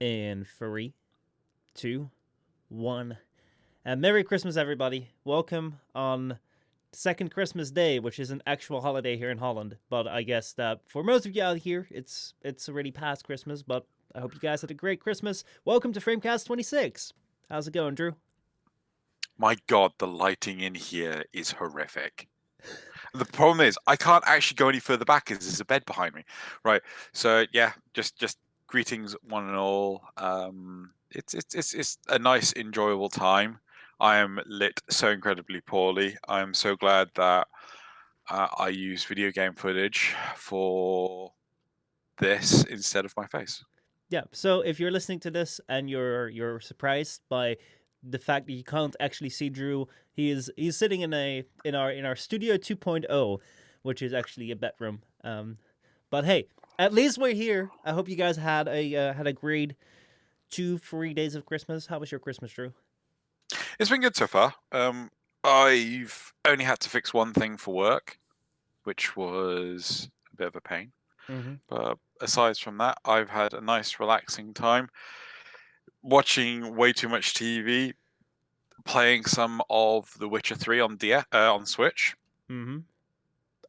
In three, two, one. And Merry Christmas, everybody. Welcome on second Christmas Day, which is an actual holiday here in Holland. But I guess that for most of you out here, it's already past Christmas. But I hope you guys had a great Christmas. Welcome to FrameCast 26. How's it going, Drew? My God, the lighting in here is horrific. The problem is I can't actually go any further back because there's a bed behind me. Right. So yeah, just greetings one and all. It's a nice, enjoyable time. I am lit so incredibly poorly. I'm so glad that I use video game footage for this instead of my face. Yeah. So if you're listening to this and you're surprised by the fact that you can't actually see Drew, he's sitting in our studio 2.0, which is actually a bedroom. But hey, at least we're here. I hope you guys had a great 2 3 days of Christmas. How was your Christmas, Drew? It's been good so far. I've only had to fix one thing for work, which was a bit of a pain. Mm-hmm. But aside from that, I've had a nice, relaxing time watching way too much TV, playing some of The Witcher 3 on Switch, Mm-hmm.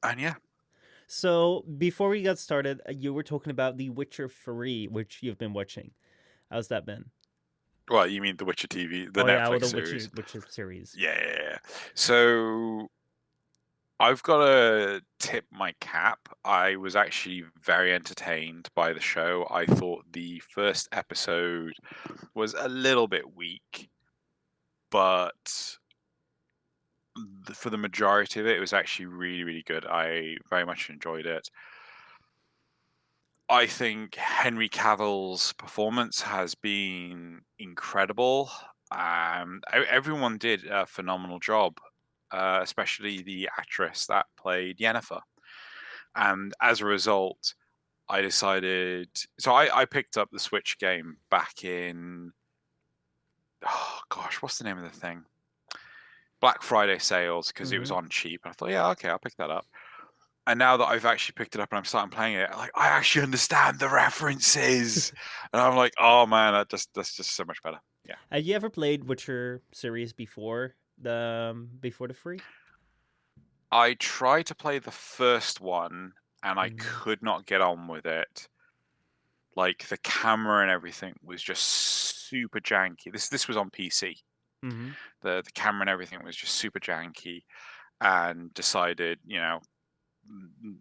and yeah. So before we got started, you were talking about The Witcher 3, which you've been watching. How's that been? Well, you mean The Witcher TV, the Oh yeah, well, Netflix the Witcher series? Witcher series. Yeah. So I've got to tip my cap. I was actually very entertained by the show. I thought the first episode was a little bit weak, but for the majority of it, it was actually really, really good. I very much enjoyed it. I think Henry Cavill's performance has been incredible. Everyone did a phenomenal job, especially the actress that played Yennefer. And as a result, I decided. So I picked up the Switch game back in. Oh gosh, what's the name of the thing? Black Friday sales because it was Mm-hmm. on cheap. And I thought, yeah, okay, I'll pick that up. And now that I've actually picked it up and I'm starting playing it, like I actually understand the references, and I'm like, oh man, that's just so much better. Yeah, Have you ever played Witcher series before the free? I tried to play the first one and I Mm-hmm. could not get on with it. Like the camera and everything was just super janky. This was on PC. Mm-hmm. The camera and everything was just super janky, and decided,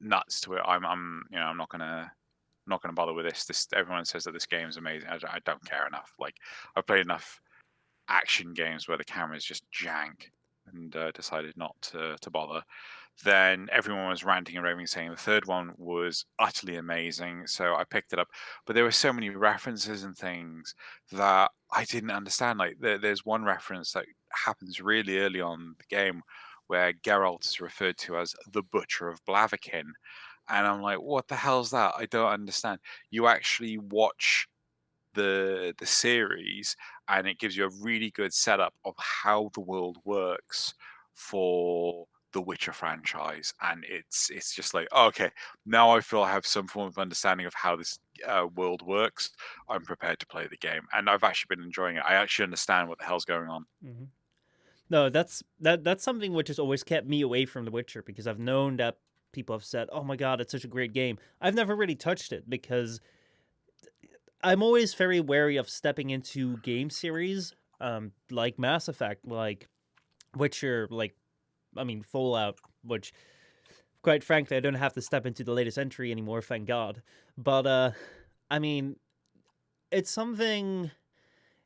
nuts to it. I'm not gonna bother with this. This everyone says that this game is amazing. I don't care enough. Like I've played enough action games where the camera is just jank, and decided not to bother. Then everyone was ranting and raving, saying the third one was utterly amazing. So I picked it up, but there were so many references and things that I didn't understand. Like there's one reference that happens really early on the game where Geralt is referred to as the Butcher of Blaviken, and I'm like, what the hell's that? I don't understand. You actually watch the series, and it gives you a really good setup of how the world works for the Witcher franchise, and it's just like, oh, okay, now I feel I have some form of understanding of how this world works. I'm prepared to play the game, and I've actually been enjoying it. I actually understand what the hell's going on. Mm-hmm. No, that's something which has always kept me away from The Witcher because I've known that people have said, "Oh my god, it's such a great game." I've never really touched it because I'm always very wary of stepping into game series, like Mass Effect, like Witcher, like I mean Fallout, which quite frankly I don't have to step into the latest entry anymore, thank God. But I mean, it's something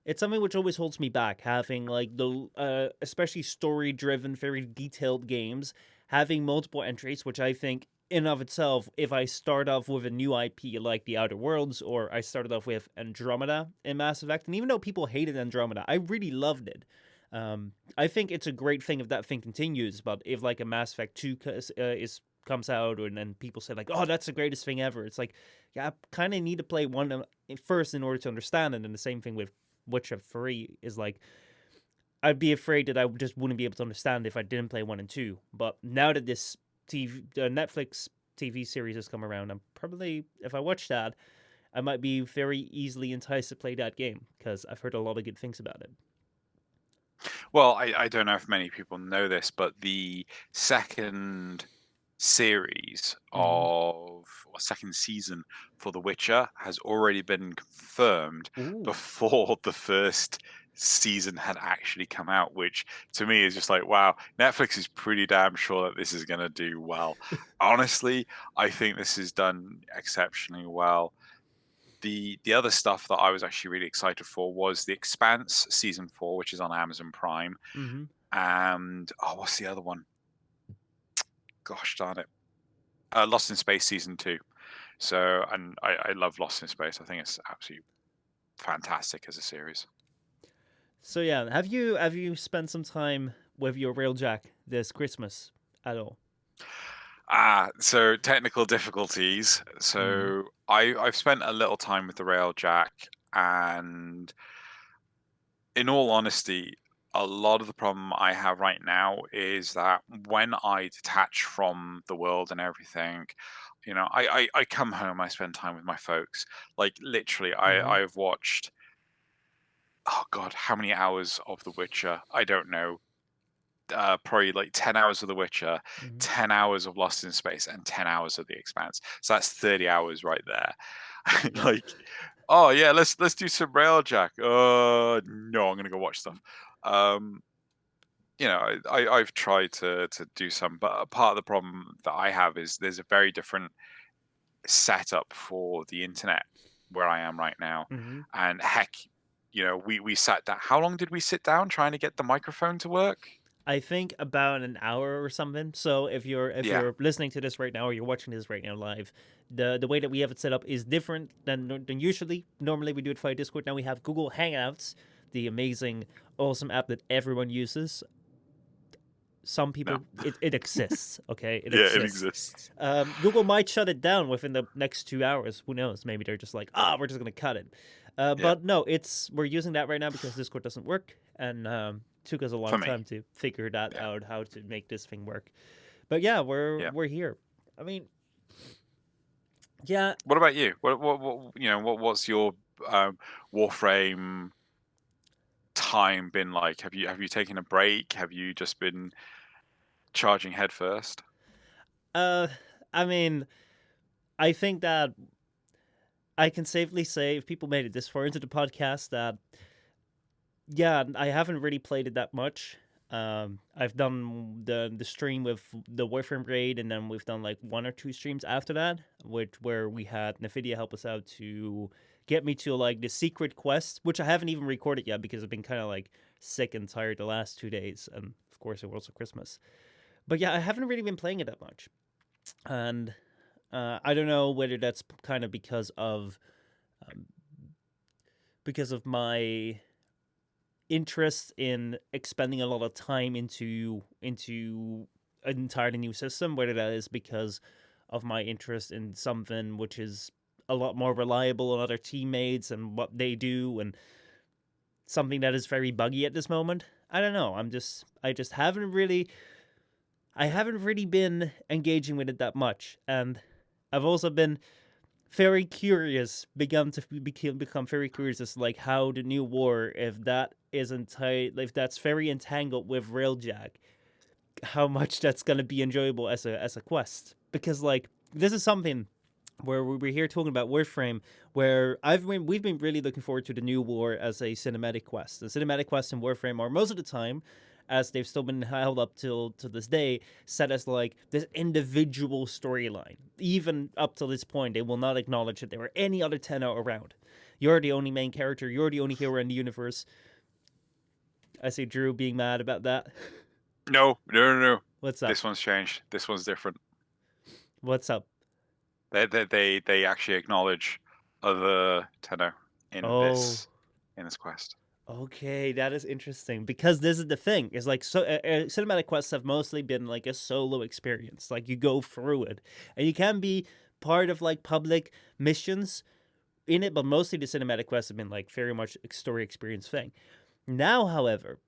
it's something which always holds me back having like the especially story driven very detailed games having multiple entries, which I think in of itself, if I start off with a new IP like the Outer Worlds, or I started off with Andromeda in Mass Effect, and even though people hated Andromeda, I really loved it. I think it's a great thing if that thing continues, but if like a Mass Effect 2 is comes out and then people say like, oh, that's the greatest thing ever, it's like, yeah, I kind of need to play one first in order to understand it. And the same thing with Witcher 3 is like, I'd be afraid that I just wouldn't be able to understand if I didn't play 1 and 2. But now that this Netflix TV series has come around, I'm probably, if I watch that, I might be very easily enticed to play that game because I've heard a lot of good things about it. Well, I don't know if many people know this, but the second series Mm-hmm. of or second season for The Witcher has already been confirmed Ooh. before the first season had actually come out, which to me is just like, wow, Netflix is pretty damn sure that this is going to do well. Honestly, I think this is done exceptionally well. The other stuff that I was actually really excited for was The Expanse season 4, which is on Amazon Prime, Mm-hmm. and what's the other one? Gosh darn it, Lost in Space season 2. So, and I love Lost in Space. I think it's absolutely fantastic as a series. So yeah, have you spent some time with your Railjack this Christmas at all? So technical difficulties. Mm-hmm. So I've spent a little time with the Railjack, and in all honesty, a lot of the problem I have right now is that when I detach from the world and everything, I come home, I spend time with my folks. Like literally, Mm-hmm. I've watched, oh God, how many hours of The Witcher? I don't know. Probably like 10 hours of The Witcher, Mm-hmm. 10 hours of Lost in Space, and 10 hours of The Expanse. So that's 30 hours right there. Yep. Like, oh yeah, let's do some Railjack. No, I'm gonna go watch stuff. Um, I've tried to do some, but part of the problem that I have is there's a very different setup for the internet where I am right now. Mm-hmm. And heck, we sat down. How long did we sit down trying to get the microphone to work? I think about an hour or something. So if Yeah, you're listening to this right now or you're watching this right now live, the way that we have it set up is different than usually. Normally we do it via Discord. Now we have Google Hangouts, the amazing, awesome app that everyone uses. Some no, people it exists. Okay, it yeah, it exists. exists. Google might shut it down within the next 2 hours. Who knows? Maybe they're just like, we're just gonna cut it. Yeah, But no, we're using that right now because Discord doesn't work, and took us a for long me. time to figure that Yeah, out, how to make this thing work. But yeah, yeah. we're here. I mean, yeah, What about you? What's your um, Warframe time been like? Have you taken a break? Have you just been charging head first? uh, I mean, I think that I can safely say if people made it this far into the podcast that yeah, I haven't really played it that much. I've done the stream with the Warframe raid, and then we've done like one or two streams after that, where we had Nvidia help us out to get me to like the secret quest, which I haven't even recorded yet because I've been kind of like sick and tired the last 2 days, and of course it was also Christmas. But yeah, I haven't really been playing it that much, and I don't know whether that's kind of um, because of my interest in expending a lot of time into an entirely new system, whether that is because of my interest in something which is a lot more reliable on other teammates and what they do, and something that is very buggy at this moment. I don't know. I just haven't really been engaging with it that much, and I've also been very curious, begun to become very curious as to, like, how the new war, if that isn't if that's very entangled with Railjack, how much that's gonna be enjoyable as a quest. Because like this is something where we were here talking about Warframe, where we've been really looking forward to the new war as a cinematic quest. The cinematic quests in Warframe are most of the time, as they've still been held up till to this day, set as like this individual storyline. Even up till this point, they will not acknowledge that there are any other Tenno around. You're the only main character. You're the only hero in the universe. I see Drew being mad about that. No, no, no, no. What's up? This one's changed. This one's different. What's up? They actually acknowledge other tenor in Oh, this quest. okay, that is interesting because this is the thing. It's like cinematic quests have mostly been like a solo experience. Like you go through it, and you can be part of like public missions in it, but mostly the cinematic quests have been like very much a story experience thing. Now, however,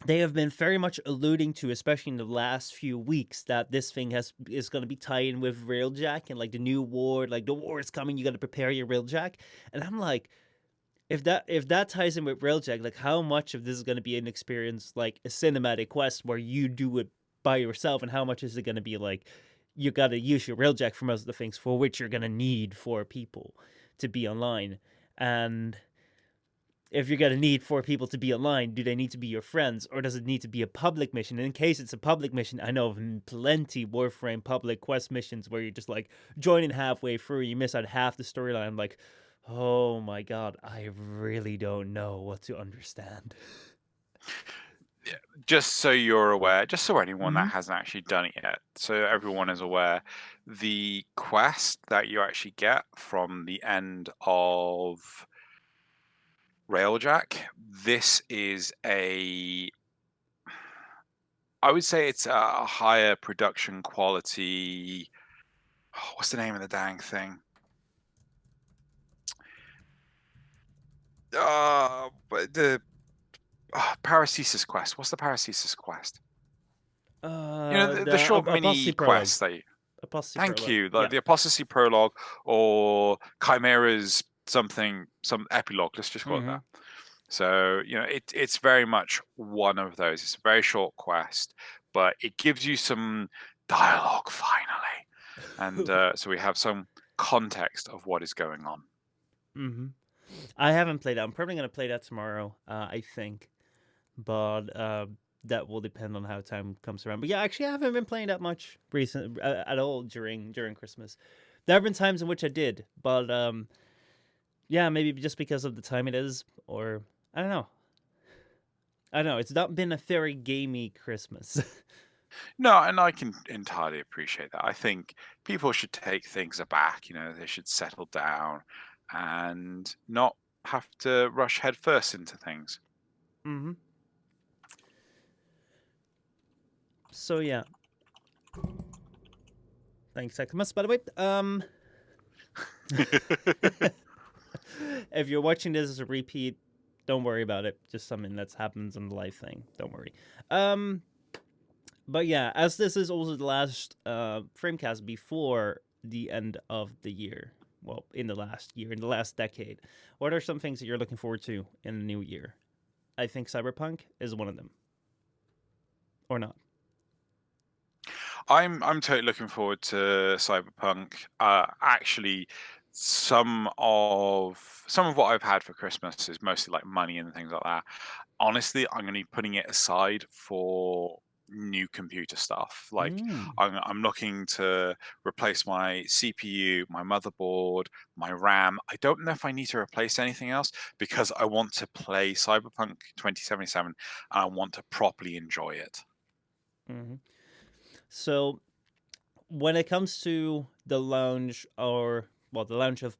they have been very much alluding to, especially in the last few weeks, that this thing is going to be tied in with Railjack and like the new war, like the war is coming, you got to prepare your Railjack. And I'm like, if that ties in with Railjack, like how much of this is going to be an experience like a cinematic quest where you do it by yourself, and how much is it going to be like you got to use your Railjack for most of the things for which you're going to need 4 people to be online. And if you're going to need 4 people to be online, do they need to be your friends, or does it need to be a public mission? And in case it's a public mission, I know of plenty Warframe public quest missions where you're just like joining halfway through, you miss out half the storyline. I'm like, oh my god, I really don't know what to understand. Just so you're aware, just so anyone that Mm-hmm. hasn't actually done it yet, so everyone is aware, the quest that you actually get from the end of Railjack, this is I would say it's a higher production quality. What's the name of the dang thing? But the Paracesis quest. What's the Paracesis quest? The The short Apostasy mini Prologue. quests that you. Apostasy Thank Prologue. you. Like Yeah. the Apostasy Prologue or Chimera's something, some epilogue. Let's just call it Mm-hmm. that. So it's very much one of those. It's a very short quest, but it gives you some dialogue finally, and so we have some context of what is going on. Mm-hmm. I haven't played that. I'm probably gonna play that tomorrow. I think, but that will depend on how time comes around. But yeah, actually, I haven't been playing that much recent at all during Christmas. There have been times in which I did, but yeah, maybe just because of the time it is, or I don't know. I don't know. It's not been a very gamey Christmas. No, and I can entirely appreciate that. I think people should take things aback. They should settle down and not have to rush headfirst into things. Mm-hmm. So yeah, thanks, Xmas. By the way, if you're watching this as a repeat, don't worry about it. Just something that's happens in the life thing. Don't worry. But yeah, as this is also the last Framecast before the end of the year. Well, in the last year, in the last decade, what are some things that you're looking forward to in the new year? I think Cyberpunk is one of them, or not. I'm totally looking forward to Cyberpunk. Actually, some of what I've had for Christmas is mostly like money and things like that. Honestly, I'm going to be putting it aside for new computer stuff. Like Mm. I'm looking to replace my CPU, my motherboard, my RAM. I don't know if I need to replace anything else because I want to play Cyberpunk 2077 and I want to properly enjoy it. Mm-hmm. So when it comes to the launch, or well, the launch of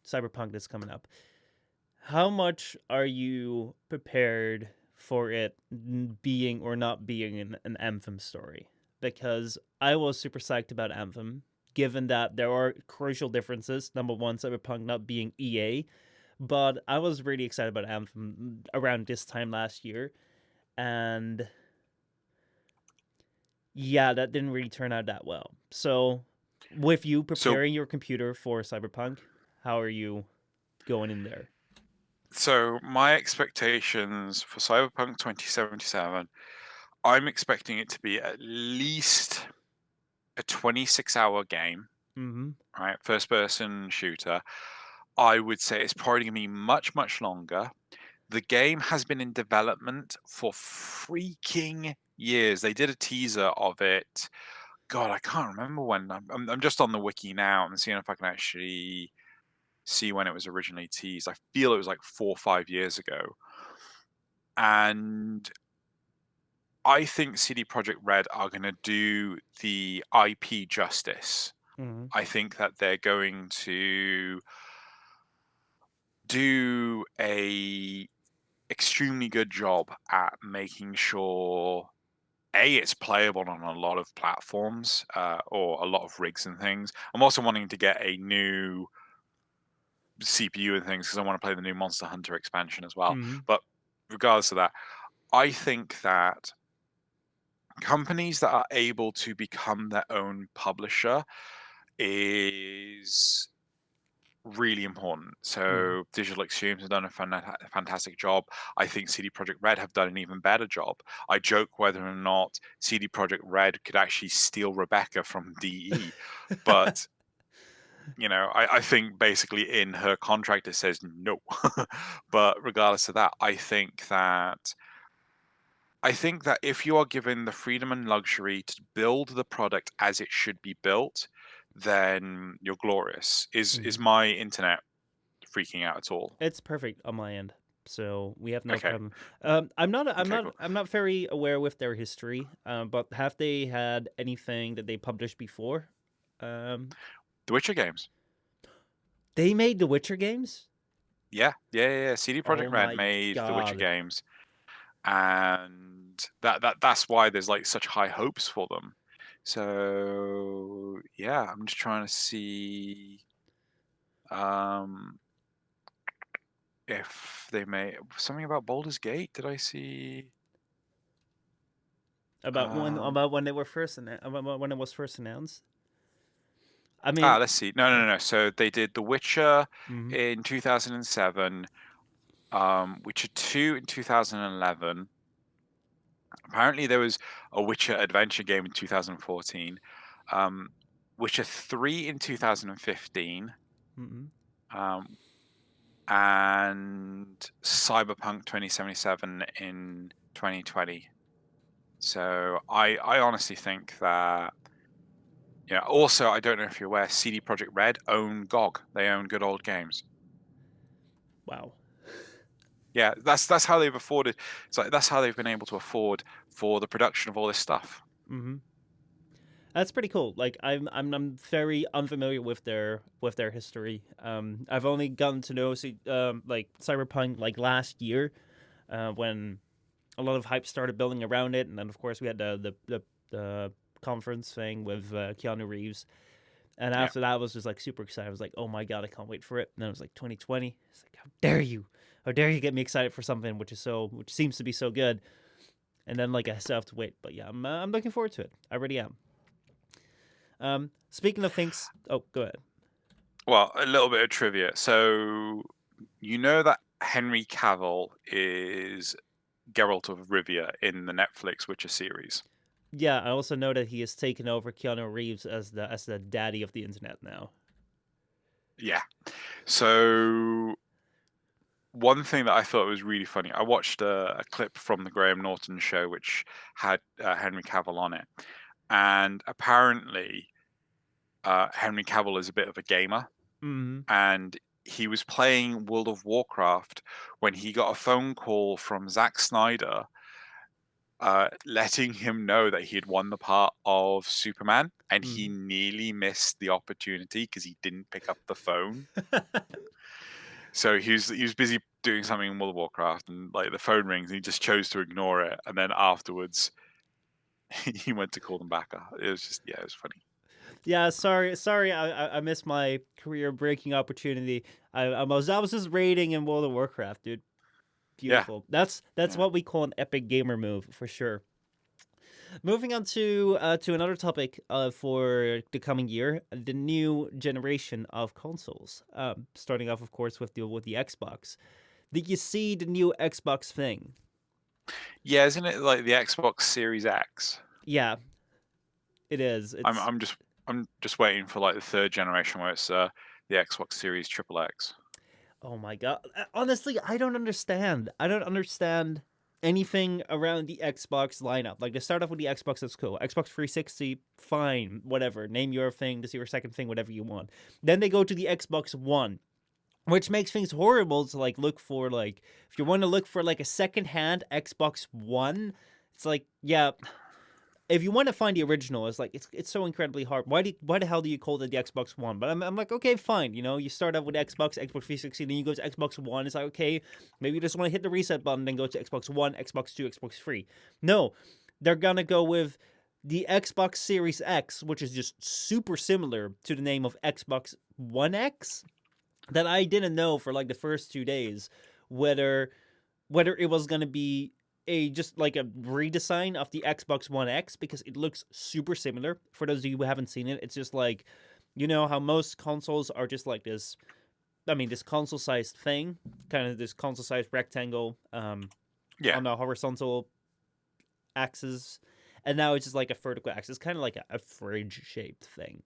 Cyberpunk that's coming up, how much are you prepared for it being or not being an Anthem story? Because I was super psyched about Anthem, given that there are crucial differences. Number one, Cyberpunk not being EA, but I was really excited about Anthem around this time last year, and yeah, that didn't really turn out that well. So, with you So preparing your computer for Cyberpunk, how are you going in there? So my expectations for Cyberpunk 2077, I'm expecting it to be at least a 26-hour game, Mm-hmm. right? First person shooter. I would say it's probably going to be much, much longer. The game has been in development for freaking years. They did a teaser of it. God, I can't remember when. I'm just on the wiki now and seeing if I can actually see when it was originally teased. I feel it was like 4 or 5 years ago. And I think CD Projekt Red are going to do the IP justice. Mm-hmm. I think that they're going to do a extremely good job at making sure it's playable on a lot of platforms or a lot of rigs and things. I'm also wanting to get a new CPU and things because I want to play the new Monster Hunter expansion as well. Mm-hmm. But regardless of that, I think that companies that are able to become their own publisher is really important. Mm. So Digital Extremes have done a fantastic job. I think CD Projekt Red have done an even better job. I joke whether or not CD Projekt Red could actually steal Rebecca from DE, but I think basically in her contract it says no. But regardless of that, I think that if you are given the freedom and luxury to build the product as it should be built, then you're glorious. Is Mhm. my internet freaking out at all? It's perfect on my end, so we have no Okay. problem. I'm not. I'm Okay, not. cool. I'm not very aware with their history. But have they had anything that they published before? Um, The Witcher games. they made the Witcher games. Yeah. CD Projekt Oh Red my made the Witcher god! games, and that's why there's like such high hopes for them. So yeah, I'm just trying to see um if they made something about Baldur's Gate. Did I see? Um, About when they were about when it was first announced. I mean, let's see. No. So they did The Witcher mhm. in 2007, Witcher 2 in 2011. Apparently, there was a Witcher adventure game in 2014, um, Witcher 3 in 2015, Mm-mm. um, and Cyberpunk 2077 in 2020. So I honestly think that. Yeah. Also, I don't know if you're aware, CD Projekt Red own GOG. They own Good Old Games. Wow. Yeah, that's how they've afforded. It's like that's how they've been able to afford for the production of all this stuff. Mm-hmm. That's pretty cool. Like I'm very unfamiliar with their history. I've only gotten to know like Cyberpunk like last year, when a lot of hype started building around it, and then of course we had the conference thing with Keanu Reeves, and Yeah. after that I was just like super excited. I was like, oh my god, I can't wait for it. And then it was like 2020. It's like, how dare you get me excited for something which seems to be so good, and then like I still have to wait. But yeah, I'm looking forward to it. I really am. Speaking of things, oh, go ahead. Well, a little bit of trivia. So you know that Henry Cavill is Geralt of Rivia in the Netflix Witcher series. Yeah, I also know that he has taken over Keanu Reeves as the daddy of the internet now. Yeah. So one thing that I thought was really funny, I watched a clip from the Graham Norton show, which had Henry Cavill on it, and apparently Henry Cavill is a bit of a gamer, Mm-hmm. and he was playing World of Warcraft when he got a phone call from Zack Snyder, letting him know that he had won the part of Superman, and he Mm-hmm. nearly missed the opportunity because he didn't pick up the phone. So he was busy doing something in World of Warcraft, and like the phone rings, and he just chose to ignore it. And then afterwards, he went to call them back. It was just, yeah, it was funny. Yeah, sorry, I missed my career breaking opportunity. I was just raiding in World of Warcraft, dude. Yeah, Beautiful. That's yeah, what we call an epic gamer move for sure. Moving on to another topic for the coming year, the new generation of consoles. Starting off, of course, with the Xbox. Did you see the new Xbox thing? yeah. Isn't it like the Xbox Series X? Yeah, it is. I'm It's I'm just I'm just waiting for like the third generation where it's the Xbox Series Triple X. oh my god. Honestly, I don't understand. I don't understand anything around the Xbox lineup. Like they start off with the Xbox, that's cool. Xbox 360, fine, whatever. Name your thing, this is your second thing, whatever you want. Then they go to the Xbox One, which makes things horrible to like look for like if you want to look for like a second-hand Xbox One, it's like, yeah, if you want to find the original, it's like it's so incredibly hard. Why the hell do you call it the Xbox One? But I'm like, okay, fine. You know, you start out with Xbox 360, then you go to Xbox One. It's like, okay, maybe you just want to hit the reset button, then go to Xbox One, Xbox Two, Xbox Three. No, they're gonna go with the Xbox Series X, which is just super similar to the name of Xbox One X. That I didn't know for like the first 2 days whether it was gonna be just like a redesign of the Xbox One X because it looks super similar. For those of you who haven't seen it, it's just like, you know how most consoles are just like this. I mean, this console-sized thing, kind of this console-sized rectangle Yeah, on a horizontal axis, and now it's just like a vertical axis, kind of like a fridge-shaped thing.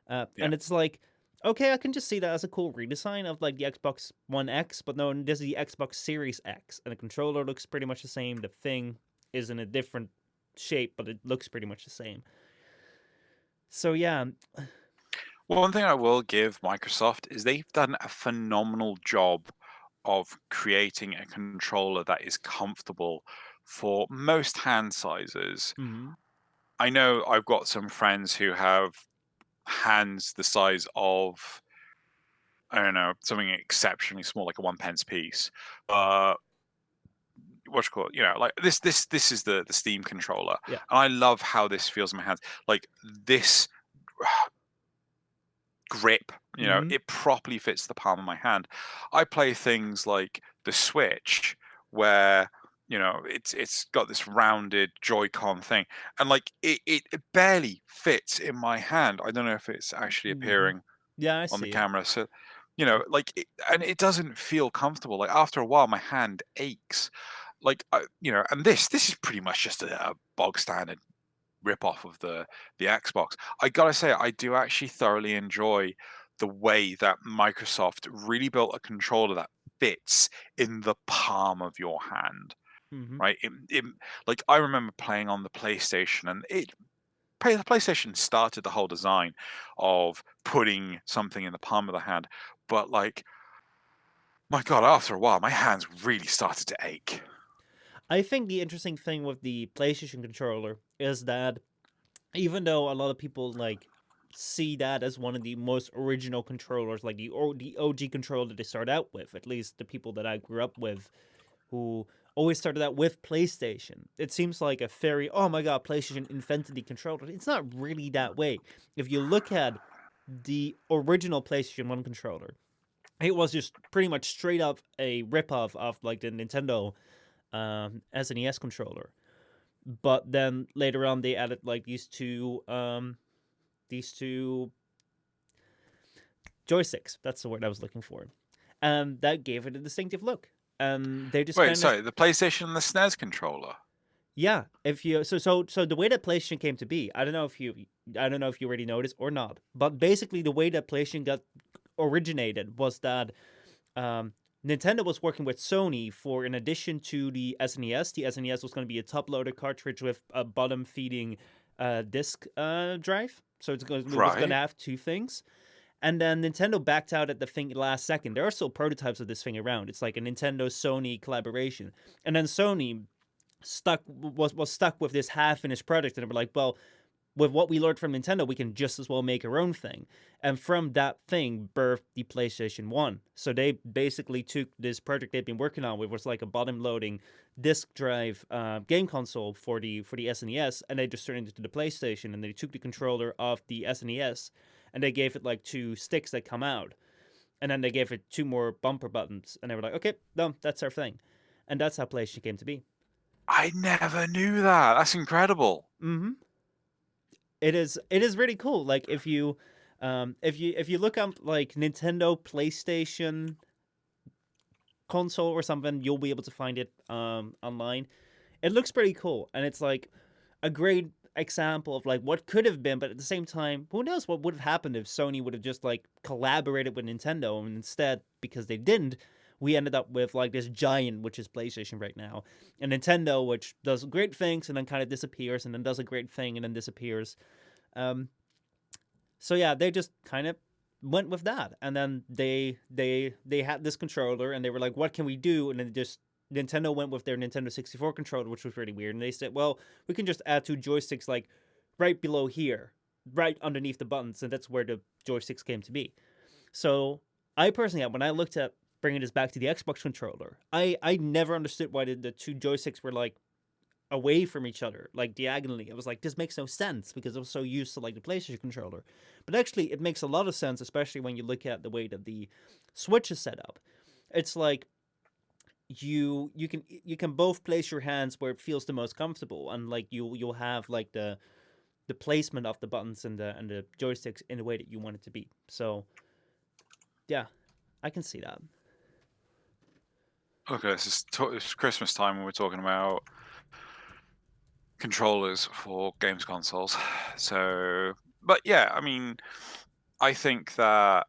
yeah. And it's like, okay, I can just see that as a cool redesign of like the Xbox One X, but no, this is the Xbox Series X, and the controller looks pretty much the same. The thing is in a different shape, but it looks pretty much the same. So yeah, Well, one thing I will give Microsoft is they've done a phenomenal job of creating a controller that is comfortable for most hand sizes. mhm, I know I've got some friends who have hands the size of, I don't know, something exceptionally small, like a 1 pence piece. What you call it? You know, like this is the Steam controller, yeah, and I love how this feels in my hands. Like this grip, you know, mhm, it properly fits the palm of my hand. I play things like the Switch, where you know it's got this rounded Joy-Con thing, and like it barely fits in my hand. I don't know if it's actually mhm. appearing Yeah, I on the see it. camera. So, you know, like, and it doesn't feel comfortable. Like after a while, my hand aches. Like, you know, and this is pretty much just a bog standard rip off of the Xbox. I gotta say, I do actually thoroughly enjoy the way that Microsoft really built a controller that fits in the palm of your hand. Mhm, Right? Like I remember playing on the PlayStation, and the PlayStation started the whole design of putting something in the palm of the hand. But like, my God, after a while, my hands really started to ache. I think the interesting thing with the PlayStation controller is that even though a lot of people like see that as one of the most original controllers, like the OG controller they start out with, at least the people that I grew up with, who always started out with PlayStation. It seems like a very, oh my god, PlayStation invented the controller. It's not really that way. If you look at the original PlayStation 1 controller, it was just pretty much straight up a ripoff of like the Nintendo SNES controller. But then later on, they added like these two joysticks. That's the word I was looking for, and that gave it a distinctive look. And they just Wait, kind of, sorry, the PlayStation and the SNES controller. yeah. If you so the way that PlayStation came to be, I don't know if you already noticed or not, but basically the way that PlayStation got originated was that um, Nintendo was working with Sony for, in addition to the SNES was going to be a top-loaded cartridge with a bottom-feeding disc drive. So it was going to Right. have two things. And then Nintendo backed out at the thing last second. There are still prototypes of this thing around. It's like a Nintendo Sony collaboration. And then Sony was stuck with this half-finished product, and they were like, well, with what we learned from Nintendo, we can just as well make our own thing. And from that thing birthed the PlayStation 1. So they basically took this project they've been working on, which was like a bottom loading disk drive game console for the SNES, and they just turned it into the PlayStation, and they took the controller of the SNES and they gave it like two sticks that come out. And then they gave it two more bumper buttons, and they were like, okay, no, that's our thing. And that's how PlayStation came to be. I never knew that. That's incredible. Mm-hmm. It is really cool. Like if you look up like Nintendo PlayStation console or something, you'll be able to find it online. It looks pretty cool, and it's like a great example of like what could have been, but at the same time, who knows what would have happened if Sony would have just like collaborated with Nintendo, and instead, because they didn't, we ended up with like this giant, which is PlayStation right now, and Nintendo, which does great things and then kind of disappears, and then does a great thing and then disappears. Um, so yeah, they just kind of went with that, and then they had this controller, and they were like, "What can we do?" And then just Nintendo went with their Nintendo 64 controller, which was really weird, and they said, "Well, we can just add two joysticks like right below here, right underneath the buttons," and that's where the joysticks came to be. So I personally, when I looked at bringing this back to the Xbox controller, I never understood why the two joysticks were like away from each other, like diagonally. I was like, this makes no sense because I was so used to like the PlayStation controller. But actually, it makes a lot of sense, especially when you look at the way that the Switch is set up. It's like you can both place your hands where it feels the most comfortable, and like you'll have like the placement of the buttons and the joysticks in the way that you want it to be. So yeah, I can see that. Okay, it's Christmas time and we're talking about controllers for games consoles. So, but yeah, I mean, I think that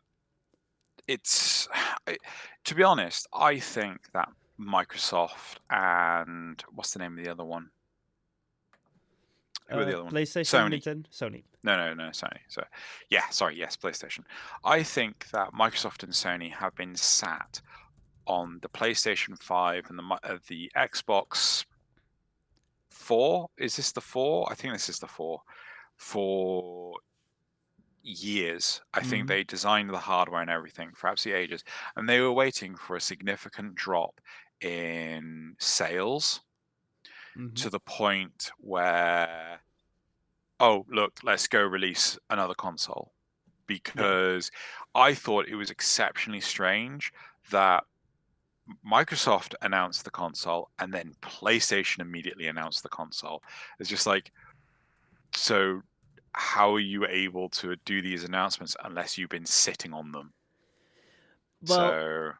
it's, to be honest, I think that Microsoft and what's the name of the other one? Who are the other one? PlayStation, Sony. Nintendo, Sony. No, Sony. So, yeah, sorry, yes, PlayStation. I think that Microsoft and Sony have been sat on the PlayStation 5 and the Xbox 4. Is this the 4? I think this is the 4. For years. I think Mm-hmm. they designed the hardware and everything for absolutely ages, and they were waiting for a significant drop in sales Mm-hmm. to the point where, oh, look, let's go release another console. Yeah. Because I thought it was exceptionally strange that Microsoft announced the console and then PlayStation immediately announced the console. It's just like, so how are you able to do these announcements unless you've been sitting on them? Well, So,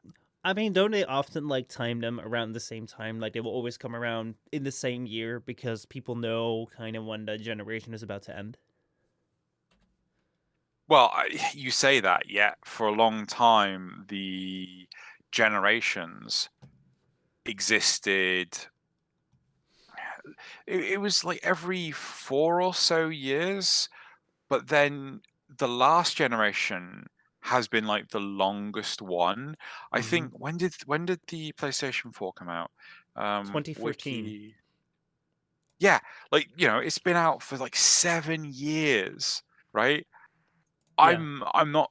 I mean, don't they often like time them around the same time? Like they will always come around in the same year because people know kind of when the generation is about to end. well, you say that, yet for a long time, the generations existed. It was like every 4 or so years, but then the last generation has been like the longest one. I Mm-hmm. think when did the PlayStation 4 come out? 2015. Wiki. Yeah, like, it's been out for like 7 years, right? Yeah. I'm not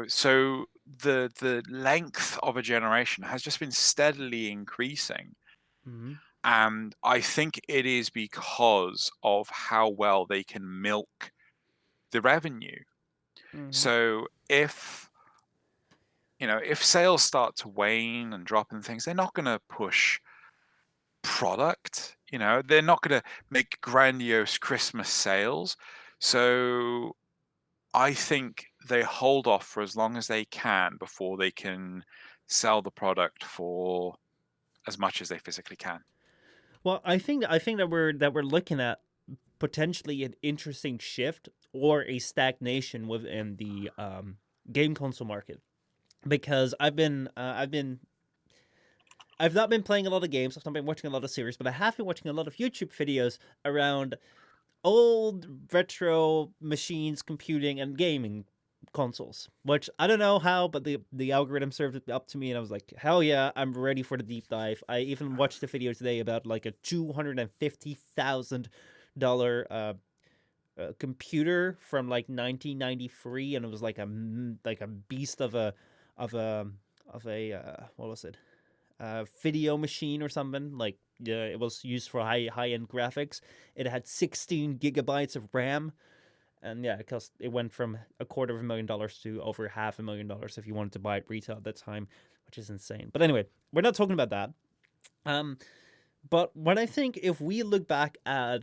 so the length of a generation has just been steadily increasing. Mm-hmm. And I think it is because of how well they can milk the revenue. Mm-hmm. So if sales start to wane and drop and things, they're not going to push product. They're not going to make grandiose Christmas sales. So I think they hold off for as long as they can before they can sell the product for as much as they physically can. Well, I think that we're looking at potentially an interesting shift or a stagnation within the game console market because I've not been playing a lot of games. I've not been watching a lot of series, but I have been watching a lot of YouTube videos around old retro machines, computing, and gaming consoles. Which I don't know how, but the algorithm served it up to me, and I was like, hell yeah, I'm ready for the deep dive. I even watched a video today about like a $250,000 computer from like 1993, and it was like a beast of a of a what was it? Video machine or something. Like it was used for high end graphics. It had 16 gigabytes of RAM, and yeah, it went from $250,000 to over $500,000 if you wanted to buy it retail at that time, which is insane. But anyway, we're not talking about that. Um, but when I think if we look back at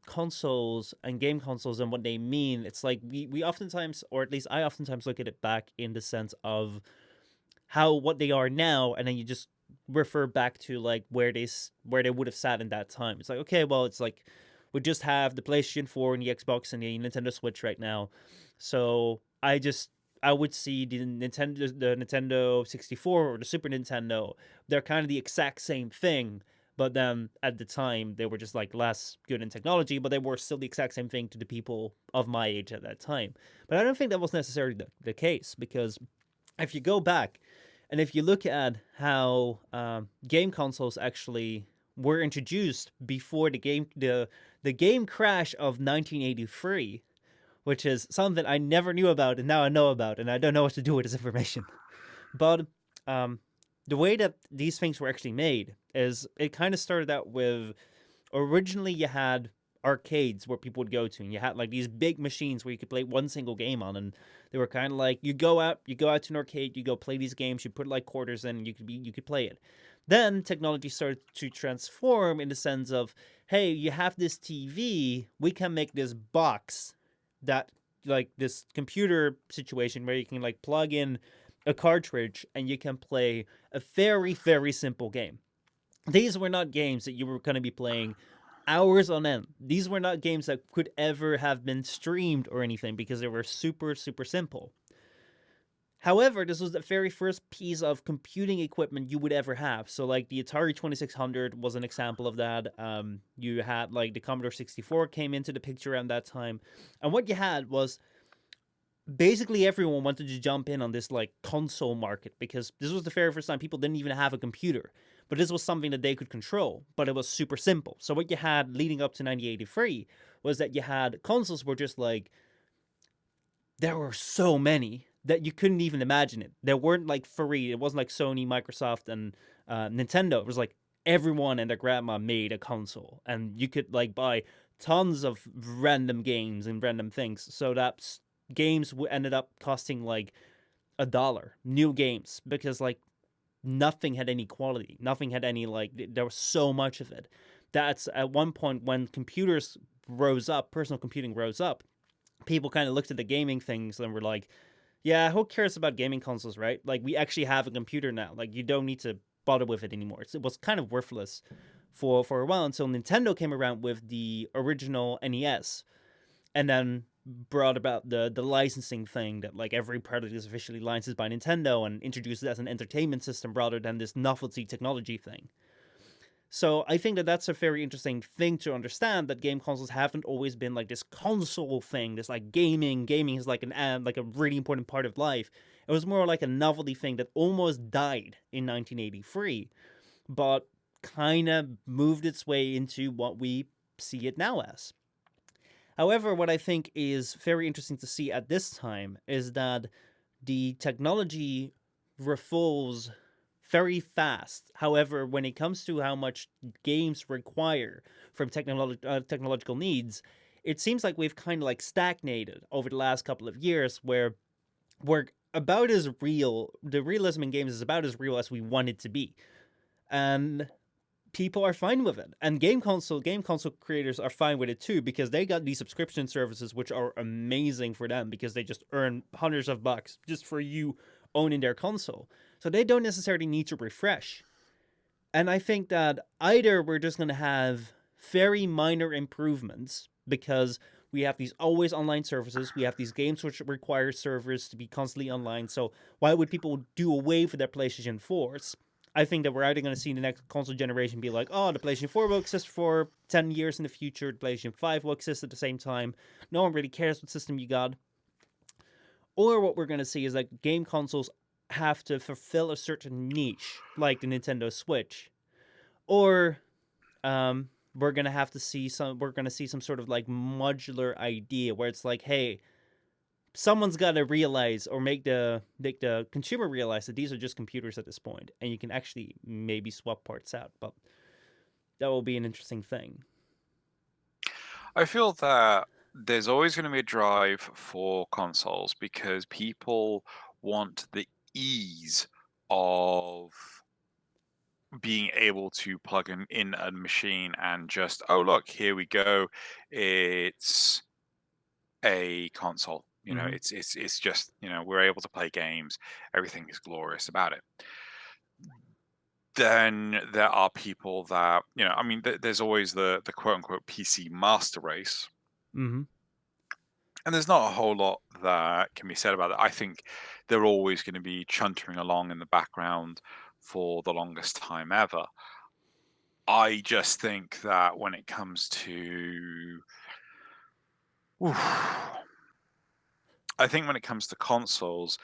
consoles and game consoles and what they mean, it's like we oftentimes, or at least I oftentimes look at it back in the sense of how what they are now, and then you just refer back to like where they would have sat in that time. It's like, okay, well, it's like we just have the PlayStation 4 and the Xbox and the Nintendo Switch right now. So I would see the Nintendo 64 or the Super Nintendo. They're kind of the exact same thing, but then at the time they were just like less good in technology, but they were still the exact same thing to the people of my age at that time. But I don't think that was necessarily the case, because if you go back and if you look at how game consoles actually were introduced before the game crash of 1983, which is something I never knew about and now I know about, and I don't know what to do with this information. But um, the way that these things were actually made is it kind of started out with, originally you had arcades where people would go to, and you had like these big machines where you could play one single game on, and they were kind of like you go out to an arcade, you go play these games, you put like quarters in, and you could play it. Then technology started to transform in the sense of, hey, you have this TV, we can make this box that, like, this computer situation where you can like plug in a cartridge and you can play a very, very simple game. These were not games that you were going to be playing hours on end. These were not games that could ever have been streamed or anything because they were super, super simple. However, this was the very first piece of computing equipment you would ever have. So, like, the Atari 2600 was an example of that. You had, like, the Commodore 64 came into the picture around that time. And what you had was basically everyone wanted to jump in on this, like, console market because this was the very first time people didn't even have a computer. But this was something that they could control, but it was super simple. So, what you had leading up to 1983 was that you had consoles were just like, there were so many that you couldn't even imagine it. There weren't like free. It wasn't like Sony, Microsoft, and Nintendo. It was like everyone and their grandma made a console, and you could like buy tons of random games and random things. So that games ended up costing like $1, new games, because like nothing had any quality. Nothing had any like. There was so much of it. That's at one point when computers rose up, personal computing rose up. People kind of looked at the gaming things and were like, yeah, who cares about gaming consoles, right? Like, we actually have a computer now. Like, you don't need to bother with it anymore. It was kind of worthless for a while until Nintendo came around with the original NES and then brought about the licensing thing that, like, every product is officially licensed by Nintendo and introduced it as an entertainment system rather than this novelty technology thing. So I think that that's a very interesting thing to understand, that game consoles haven't always been like this console thing, this like gaming is like like a really important part of life. It was more like a novelty thing that almost died in 1983, but kind of moved its way into what we see it now as. However, what I think is very interesting to see at this time is that the technology revolves very fast. However, when it comes to how much games require from technological needs, it seems like we've kind of like stagnated over the last couple of years, where we're about as real. The realism in games is about as real as we want it to be, and people are fine with it. And game console creators are fine with it too, because they got these subscription services which are amazing for them because they just earn hundreds of bucks just for you owning their console. So they don't necessarily need to refresh. And I think that either we're just going to have very minor improvements because we have these always online services, we have these games which require servers to be constantly online. So why would people do away with their PlayStation 4s? I think that we're either going to see the next console generation be like, oh, the PlayStation 4 will exist for 10 years in the future, the PlayStation 5 will exist at the same time. No one really cares what system you got. Or what we're going to see is that game consoles have to fulfill a certain niche, like the Nintendo Switch. Or we're going to have to see some sort of like modular idea where it's like, hey, someone's got to realize or make the consumer realize that these are just computers at this point, and you can actually maybe swap parts out. But that will be an interesting thing. I feel that there's always going to be a drive for consoles because people want the ease of being able to plug in a machine and just, oh, look, here we go. It's a console. Mm-hmm. It's just, we're able to play games. Everything is glorious about it. Then there are people that, I mean, there's always the quote unquote PC master race. Mm-hmm. And there's not a whole lot that can be said about it. I think they're always going to be chuntering along in the background for the longest time ever. I just think that when it comes to, I think when it comes to consoles,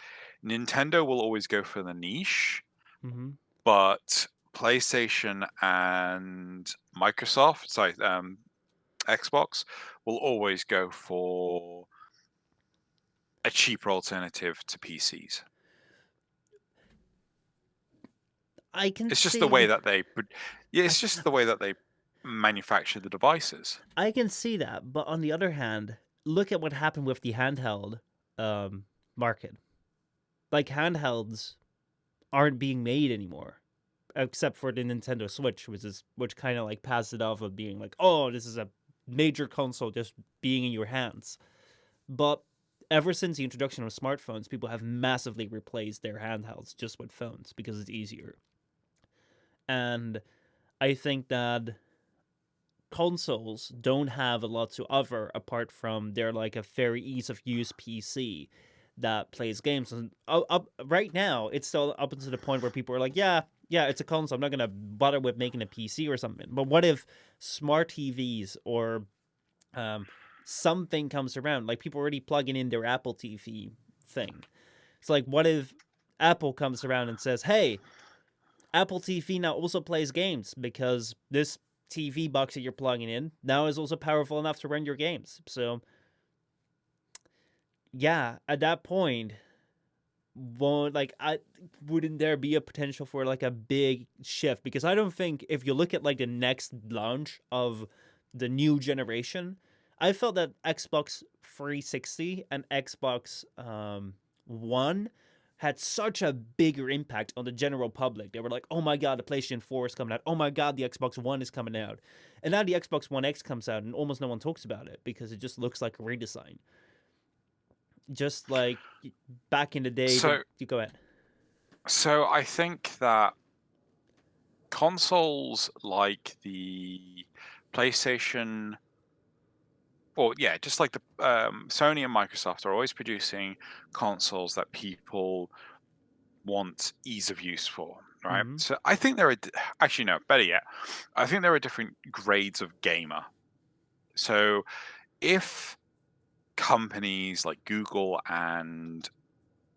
Nintendo will always go for the niche, Mm-hmm. but PlayStation and Xbox will always go for a cheaper alternative to PCs. I can It's just the way see. that it's just the way that they manufacture the devices. I can see that, but on the other hand, look at what happened with the handheld market. Like, handhelds aren't being made anymore. except for the Nintendo Switch, which kind of like passed it off of being like, oh, this is a major console just being in your hands. But ever since the introduction of smartphones, people have massively replaced their handhelds just with phones because it's easier. And I think that consoles don't have a lot to offer apart from they're like a very ease of use PC that plays games. And up right now, it's still up to the point where people are like, yeah, it's a console. I'm not gonna bother with making a PC or something. But what if smart TVs or something comes around? Like people already plugging in their Apple TV thing. It's like, what if Apple comes around and says, hey, Apple TV now also plays games because this TV box that you're plugging in now is also powerful enough to run your games. So, yeah, at that point, wouldn't there be a potential for like a big shift? Because I don't think if you look at like the next launch of the new generation, I felt that Xbox 360 and Xbox One had such a bigger impact on the general public. They were like, oh my god, the PlayStation 4 is coming out. Oh my god, the Xbox One is coming out. And now the Xbox One X comes out and almost no one talks about it because it just looks like a redesign. Just like back in the day. So You go ahead. So I think that consoles like the PlayStation, or yeah, just like the Sony and Microsoft are always producing consoles that people want ease of use for, right? Mm-hmm. So I think actually no, better yet, I think there are different grades of gamer. So if companies like Google and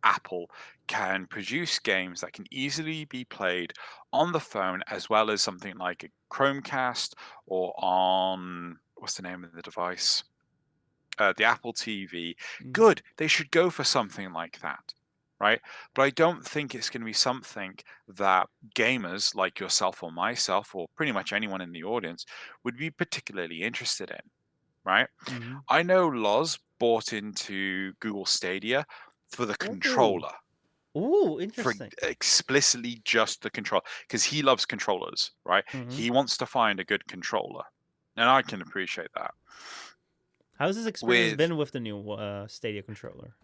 Apple can produce games that can easily be played on the phone as well as something like a Chromecast or on what's the name of the device? The Apple TV. Mm-hmm. Good. They should go for something like that, right? But I don't think it's going to be something that gamers like yourself or myself or pretty much anyone in the audience would be particularly interested in, right? Mm-hmm. I know Loz bought into Google Stadia for the Ooh. controller, Ooh, for interesting. explicitly just the control, because he loves controllers, right? Mm-hmm. He wants to find a good controller, and I can appreciate that. How's his experience With, been with the new Stadia controller?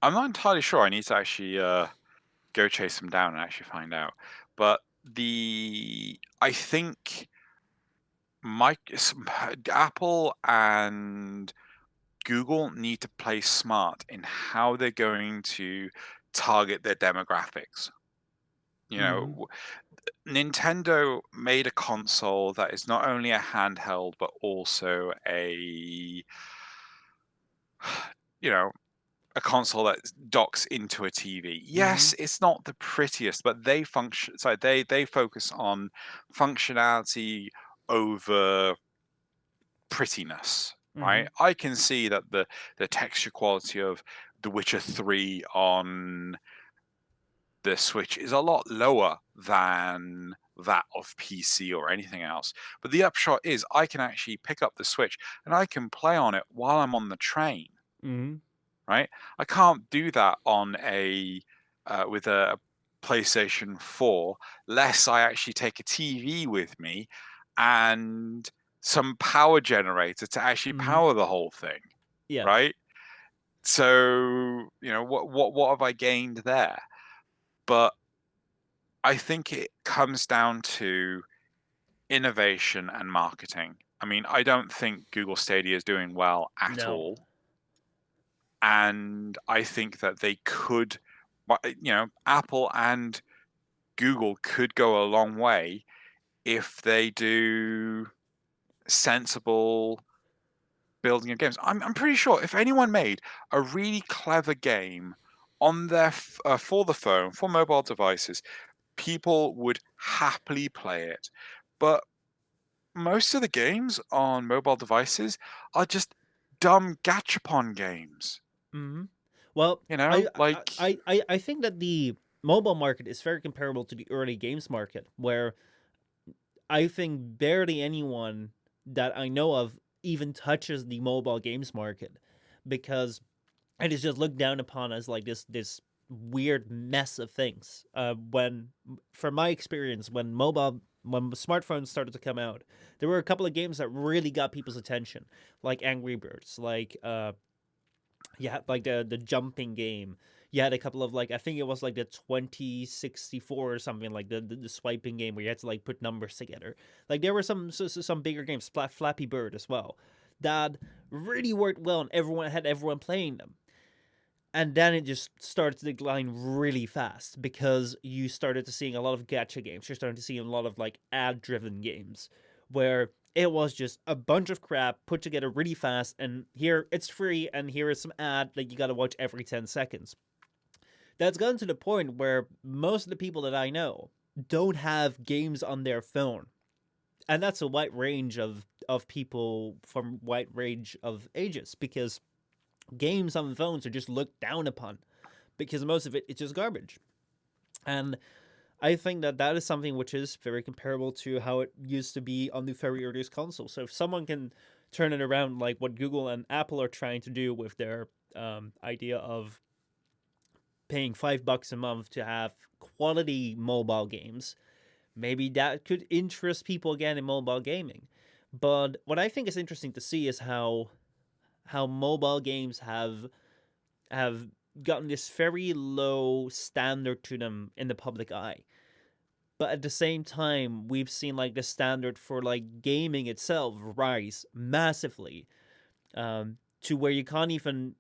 I'm not entirely sure. I need to actually go chase him down and actually find out. But I think Apple and Google need to play smart in how they're going to target their demographics. You Mm-hmm. know, Nintendo made a console that is not only a handheld but also a you know a console that docks into a TV. Mm-hmm. Yes, it's not the prettiest, but they focus on functionality over prettiness, Mm-hmm. right? I can see that the texture quality of The Witcher 3 on the Switch is a lot lower than that of PC or anything else. But the upshot is I can actually pick up the Switch and I can play on it while I'm on the train, Mm-hmm. right? I can't do that on a with a PlayStation 4 less I actually take a TV with me and some power generator to actually Mm-hmm. power the whole thing, Yeah. right? So, what have I gained there? But I think it comes down to innovation and marketing. I mean, I don't think Google Stadia is doing well at No. all. And I think that they could, Apple and Google could go a long way if they do sensible building of games. I'm pretty sure if anyone made a really clever game on their for the phone, for mobile devices, people would happily play it. But most of the games on mobile devices are just dumb gachapon games. Mm-hmm. Well, You know, like I think that the mobile market is very comparable to the early games market, where I think barely anyone that I know of even touches the mobile games market because it is just looked down upon as like this weird mess of things. From my experience, when smartphones started to come out, there were a couple of games that really got people's attention, like Angry Birds, like the jumping game. You had a couple of like I think it was like the 2064 or something like the swiping game where you had to like put numbers together. Like there were some bigger games, Flappy Bird as well, that really worked well and everyone playing them. And then it just started to decline really fast because you started to seeing a lot of gacha games. You're starting to see a lot of like ad driven games where it was just a bunch of crap put together really fast, and here it's free, and here is some ad that you gotta watch every 10 seconds. That's gotten to the point where most of the people that I know don't have games on their phone. And that's a wide range of people from wide range of ages, because games on phones are just looked down upon because most of it is just garbage. And I think that that is something which is very comparable to how it used to be on the very earliest console. So if someone can turn it around like what Google and Apple are trying to do with their idea of paying $5 a month to have quality mobile games, maybe that could interest people again in mobile gaming. But what I think is interesting to see is how mobile games have gotten this very low standard to them in the public eye. But at the same time, we've seen like the standard for like gaming itself rise massively, to where you couldn't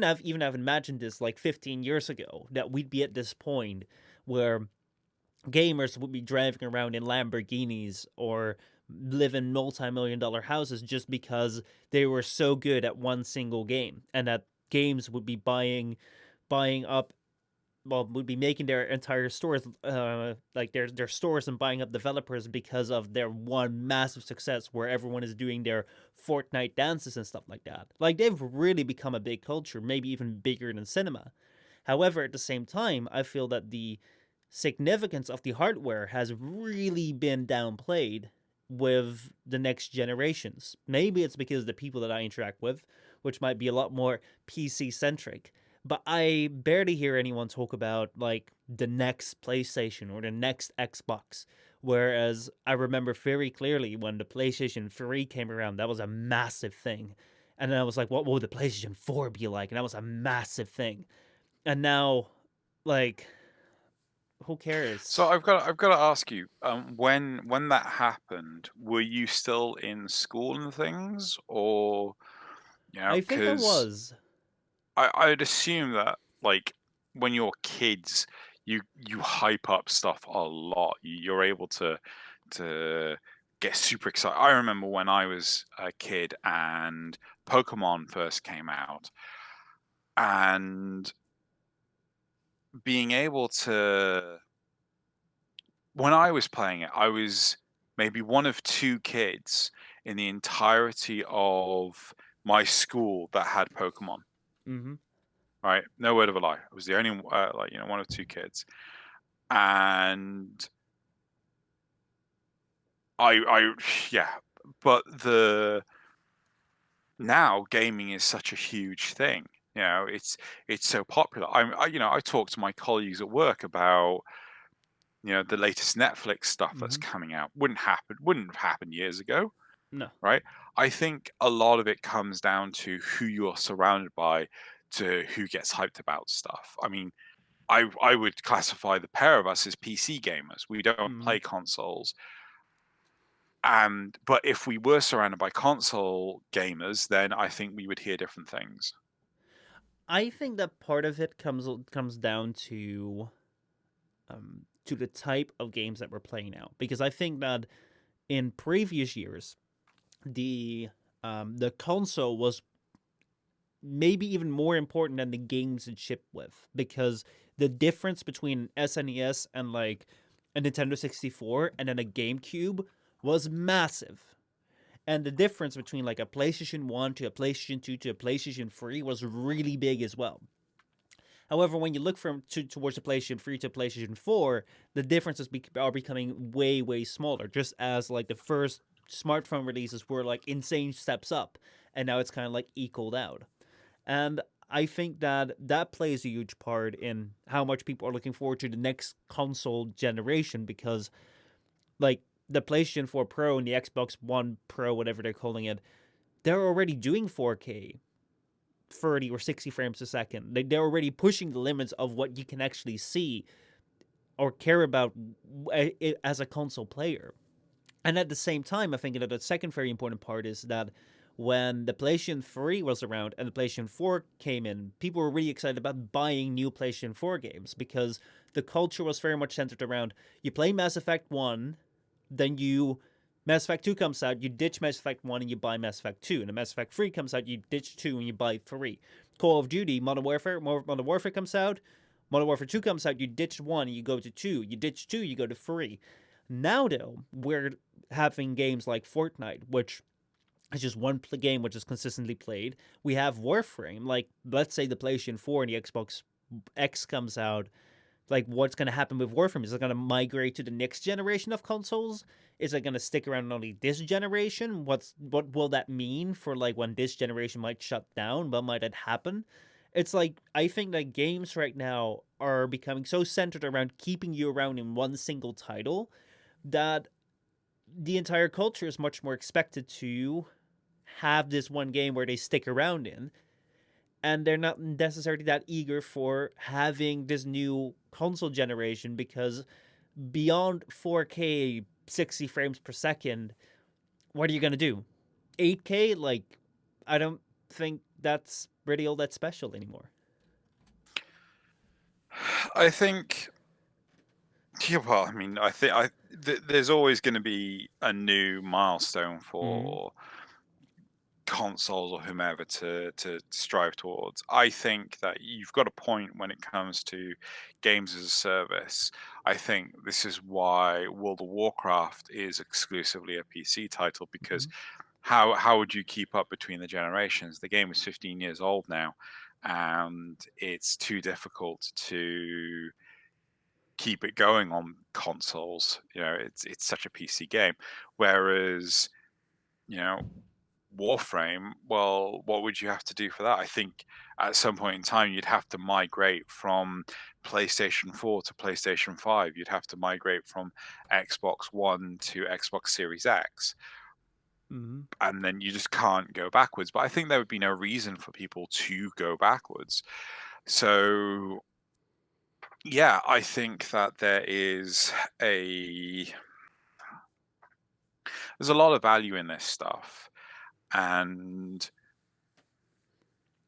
have even have imagined this like 15 years ago, that we'd be at this point where gamers would be driving around in Lamborghinis or live in multi-million-dollar houses just because they were so good at one single game, and that games would be buying up, well, would be making their entire stores, like their stores, and buying up developers because of their one massive success where everyone is doing their Fortnite dances and stuff like that. Like they've really become a big culture, maybe even bigger than cinema. However, at the same time, I feel that the significance of the hardware has really been downplayed with the next generations. Maybe it's because the people that I interact with, which might be a lot more PC centric, but I barely hear anyone talk about like the next PlayStation or the next Xbox. Whereas I remember very clearly when the PlayStation 3 came around, that was a massive thing. And then I was like, what will the PlayStation 4 be like? And that was a massive thing. And now, like, who So cares? I've got to ask you, when that happened, were you still in school and things, or I think I because was. I'd assume that like when you're kids, you hype up stuff a lot. You're able to get super excited. I remember when I was a kid and Pokemon first came out, and being able to, when I was playing it, I was maybe one of two kids in the entirety of my school that had Pokemon. Mm-hmm. Right, no word of a lie. I was the only one of two kids, and I yeah. But the now gaming is such a huge thing. It's so popular. I talk to my colleagues at work about the latest Netflix stuff that's Mm-hmm. coming out. Wouldn't have happened years ago, No. right? I think a lot of it comes down to who you're surrounded by, to who gets hyped about stuff. I mean, I would classify the pair of us as PC gamers. We don't Mm-hmm. play consoles. But if we were surrounded by console gamers, then I think we would hear different things. I think that part of it comes down to the type of games that we're playing now, because I think that in previous years the console was maybe even more important than the games it shipped with, because the difference between SNES and like a Nintendo 64 and then a GameCube was massive. And the difference between like a PlayStation 1 to a PlayStation 2 to a PlayStation 3 was really big as well. However, when you look towards the PlayStation 3 to PlayStation 4, the differences are becoming way, way smaller, just as like the first smartphone releases were like insane steps up, and now it's kind of like equaled out. And I think that plays a huge part in how much people are looking forward to the next console generation, because like the PlayStation 4 Pro and the Xbox One Pro, whatever they're calling it, they're already doing 4K 30 or 60 frames a second. They're already pushing the limits of what you can actually see or care about as a console player. And at the same time, I think that the second very important part is that when the PlayStation 3 was around and the PlayStation 4 came in, people were really excited about buying new PlayStation 4 games, because the culture was very much centered around you play Mass Effect 1, then Mass Effect 2 comes out, you ditch Mass Effect 1 and you buy Mass Effect 2. And then Mass Effect 3 comes out, you ditch 2 and you buy 3. Call of Duty, Modern Warfare comes out, Modern Warfare 2 comes out, you ditch 1 and you go to 2. You ditch 2, you go to 3. Now, though, we're having games like Fortnite, which is just one game which is consistently played. We have Warframe, like, let's say the PlayStation 4 and the Xbox X comes out. Like, what's going to happen with Warframe? Is it going to migrate to the next generation of consoles? Is it going to stick around only this generation? What will that mean for, like, when this generation might shut down? What might it happen? It's like, I think that games right now are becoming so centered around keeping you around in one single title that the entire culture is much more expected to have this one game where they stick around in, and they're not necessarily that eager for having this new console generation, because beyond 4K 60 frames per second, what are you going to do? 8K? Like, I don't think that's really all that special anymore. I think, yeah, well, I mean, there's always going to be a new milestone for consoles or whomever to strive towards. I think that you've got a point when it comes to games as a service. I think this is why World of Warcraft is exclusively a PC title, because how would you keep up between the generations? The game is 15 years old now, and it's too difficult to keep it going on consoles. It's such a PC game. Whereas, Warframe, well, what would you have to do for that? I think at some point in time you'd have to migrate from PlayStation 4 to PlayStation 5. You'd have to migrate from Xbox One to Xbox Series X. And then you just can't go backwards. But I think there would be no reason for people to go backwards. So, yeah, I think that there's a lot of value in this stuff. And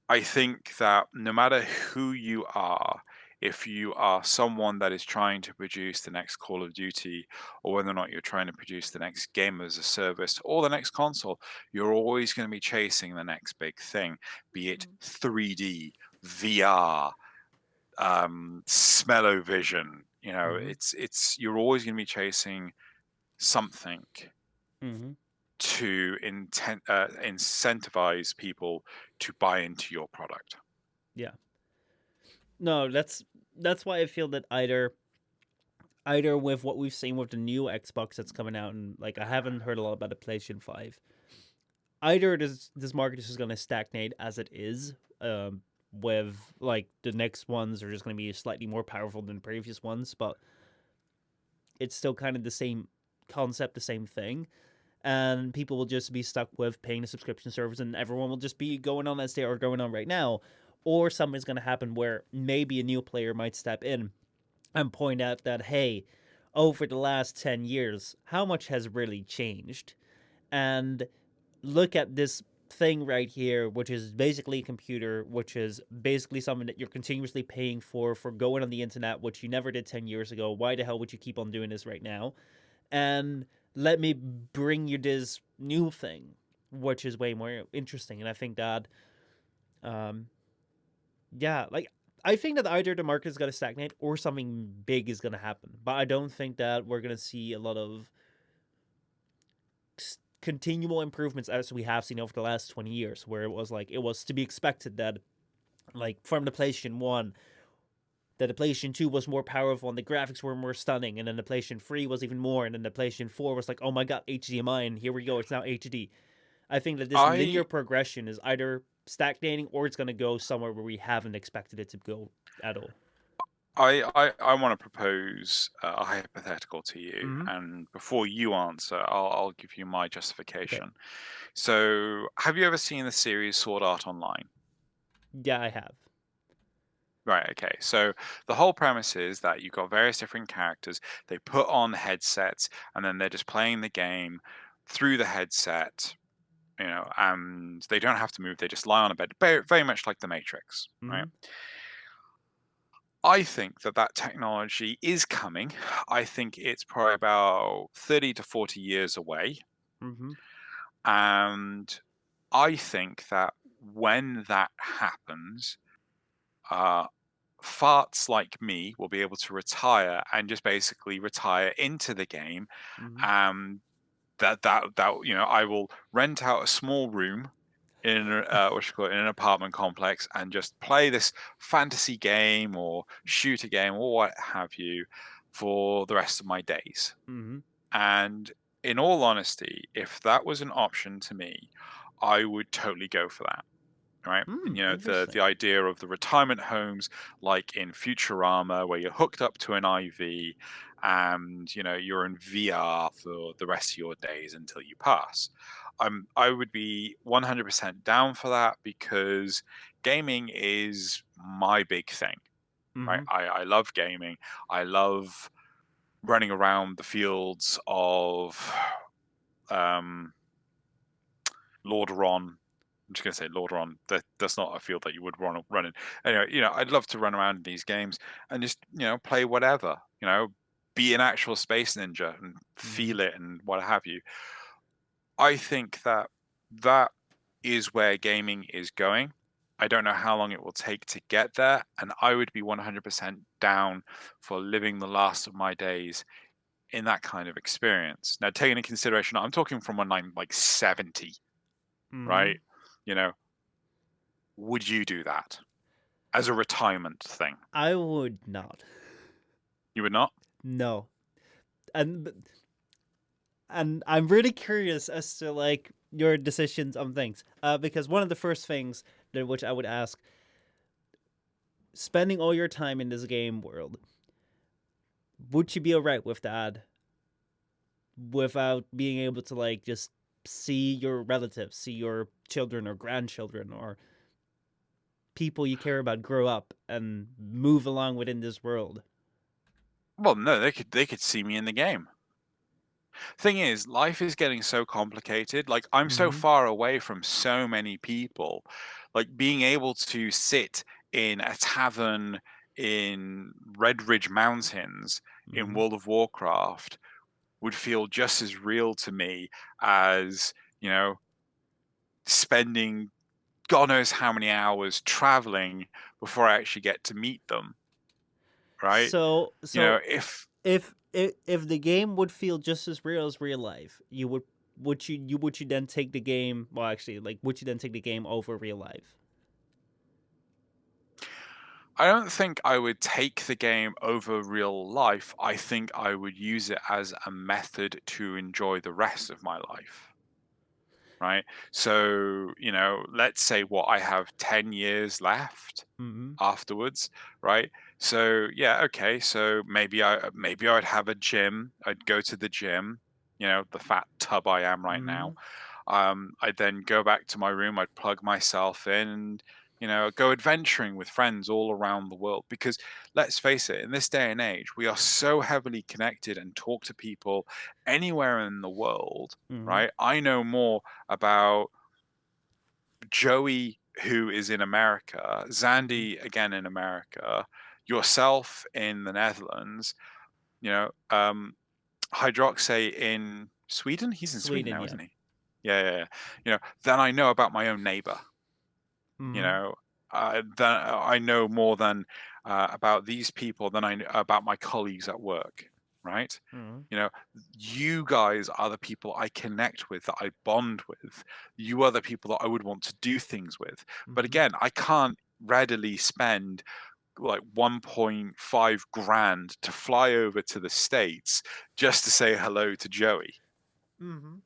I think that no matter who you are, if you are someone that is trying to produce the next Call of Duty, or whether or not you're trying to produce the next game as a service or the next console, you're always going to be chasing the next big thing, be it 3D, VR, smell-o-vision. It's you're always going to be chasing something to incentivize people to buy into your product. Yeah. No, that's why I feel that either with what we've seen with the new Xbox that's coming out, and like I haven't heard a lot about the PlayStation 5. Either this market is just going to stagnate as it is, with like the next ones are just going to be slightly more powerful than the previous ones, but it's still kind of the same concept, the same thing. And people will just be stuck with paying the subscription service, and everyone will just be going on as they are going on right now. Or something's going to happen where maybe a new player might step in and point out that, hey, over the last 10 years, how much has really changed? And look at this thing right here, which is basically a computer, which is basically something that you're continuously paying for going on the internet, which you never did 10 years ago. Why the hell would you keep on doing this right now? And let me bring you this new thing, which is way more interesting. And I think that, I think that either the market is going to stagnate or something big is going to happen. But I don't think that we're going to see a lot of continual improvements as we have seen over the last 20 years, where it was to be expected that, like, from the PlayStation 1, that the PlayStation 2 was more powerful and the graphics were more stunning, and then the PlayStation 3 was even more, and then the PlayStation 4 was like, oh my god, HDMI, and here we go, it's now HD. I think that this linear I progression is either stagnating or it's going to go somewhere where we haven't expected it to go at all. I want to propose a hypothetical to you, Mm-hmm. and before you answer, I'll give you my Okay. justification. So, have you ever seen the series Sword Art Online? Yeah, I have. Right, okay. So the whole premise is that you've got various different characters. They put on headsets and then they're just playing the game through the headset, and they don't have to move. They just lie on a bed, very much like the Matrix, right? Mm-hmm. I think that technology is coming. I think it's probably about 30 to 40 years away. Mm-hmm. And I think that when that happens, uh, farts like me will be able to retire and just basically retire into the game. Mm-hmm. I will rent out a small room in in an apartment complex and just play this fantasy game or shooter game or what have you for the rest of my days. Mm-hmm. And in all honesty, if that was an option to me, I would totally go for that. Right? And, Interesting. the idea of the retirement homes, like in Futurama, where you're hooked up to an IV and you're in VR for the rest of your days until you pass. I would be 100% down for that because gaming is my big thing. Right? Mm-hmm. I love gaming. I love running around the fields of um, Lordaeron. I'm just going to say Lordaeron. That's not a field that you would run in. Anyway, I'd love to run around in these games and just play whatever. Be an actual space ninja and Mm-hmm. feel it and what have you. I think that is where gaming is going. I don't know how long it will take to get there, and I would be 100% down for living the last of my days in that kind of experience. Now, taking into consideration, I'm talking from when I'm like 70, Mm-hmm. right? You know, would you do that as a retirement thing? I would not. You would not? No. And I'm really curious as to like your decisions on things. Because one of the first things that which I would ask, spending all your time in this game world, would you be alright with that without being able to like just see your relatives, see your children or grandchildren or people you care about grow up and move along within this world? Well, no, they could see me in the game. Thing is, life is getting so complicated. Like I'm so Mm-hmm. far away from so many people. Like being able to sit in a tavern in Red Ridge Mountains in Mm-hmm. World of Warcraft would feel just as real to me as, spending God knows how many hours traveling before I actually get to meet them, right? So You know, so if if the game would feel just as real as real life, would you then take the game? Well, actually, like, would you then take the game over real life? I don't think I would take the game over real life. I think I would use it as a method to enjoy the rest of my life, right? So, let's say what I have 10 years left Mm-hmm. afterwards, right? So yeah, okay. So maybe I'd have a gym. I'd go to the gym, the fat tub I am right Mm-hmm. now. I'd then go back to my room. I'd plug myself in and go adventuring with friends all around the world. Because let's face it, in this day and age, we are so heavily connected and talk to people anywhere in the world, Mm-hmm. right? I know more about Joey, who is in America, Mm-hmm. Zandy again in America, yourself in the Netherlands, you know, um, Hydroxy in Sweden. He's in Sweden Sweden, now, yeah. isn't he? Yeah, yeah, yeah. Then I know about my own neighbor. You Mm-hmm. know, then I know more than about these people than I know about my colleagues at work. Right? Mm-hmm. You know, you guys are the people I connect with, that I bond with. You are the people that I would want to do things with. But Mm-hmm. again, I can't readily spend like 1.5 grand to fly over to the States just to say hello to Joey, Mm-hmm.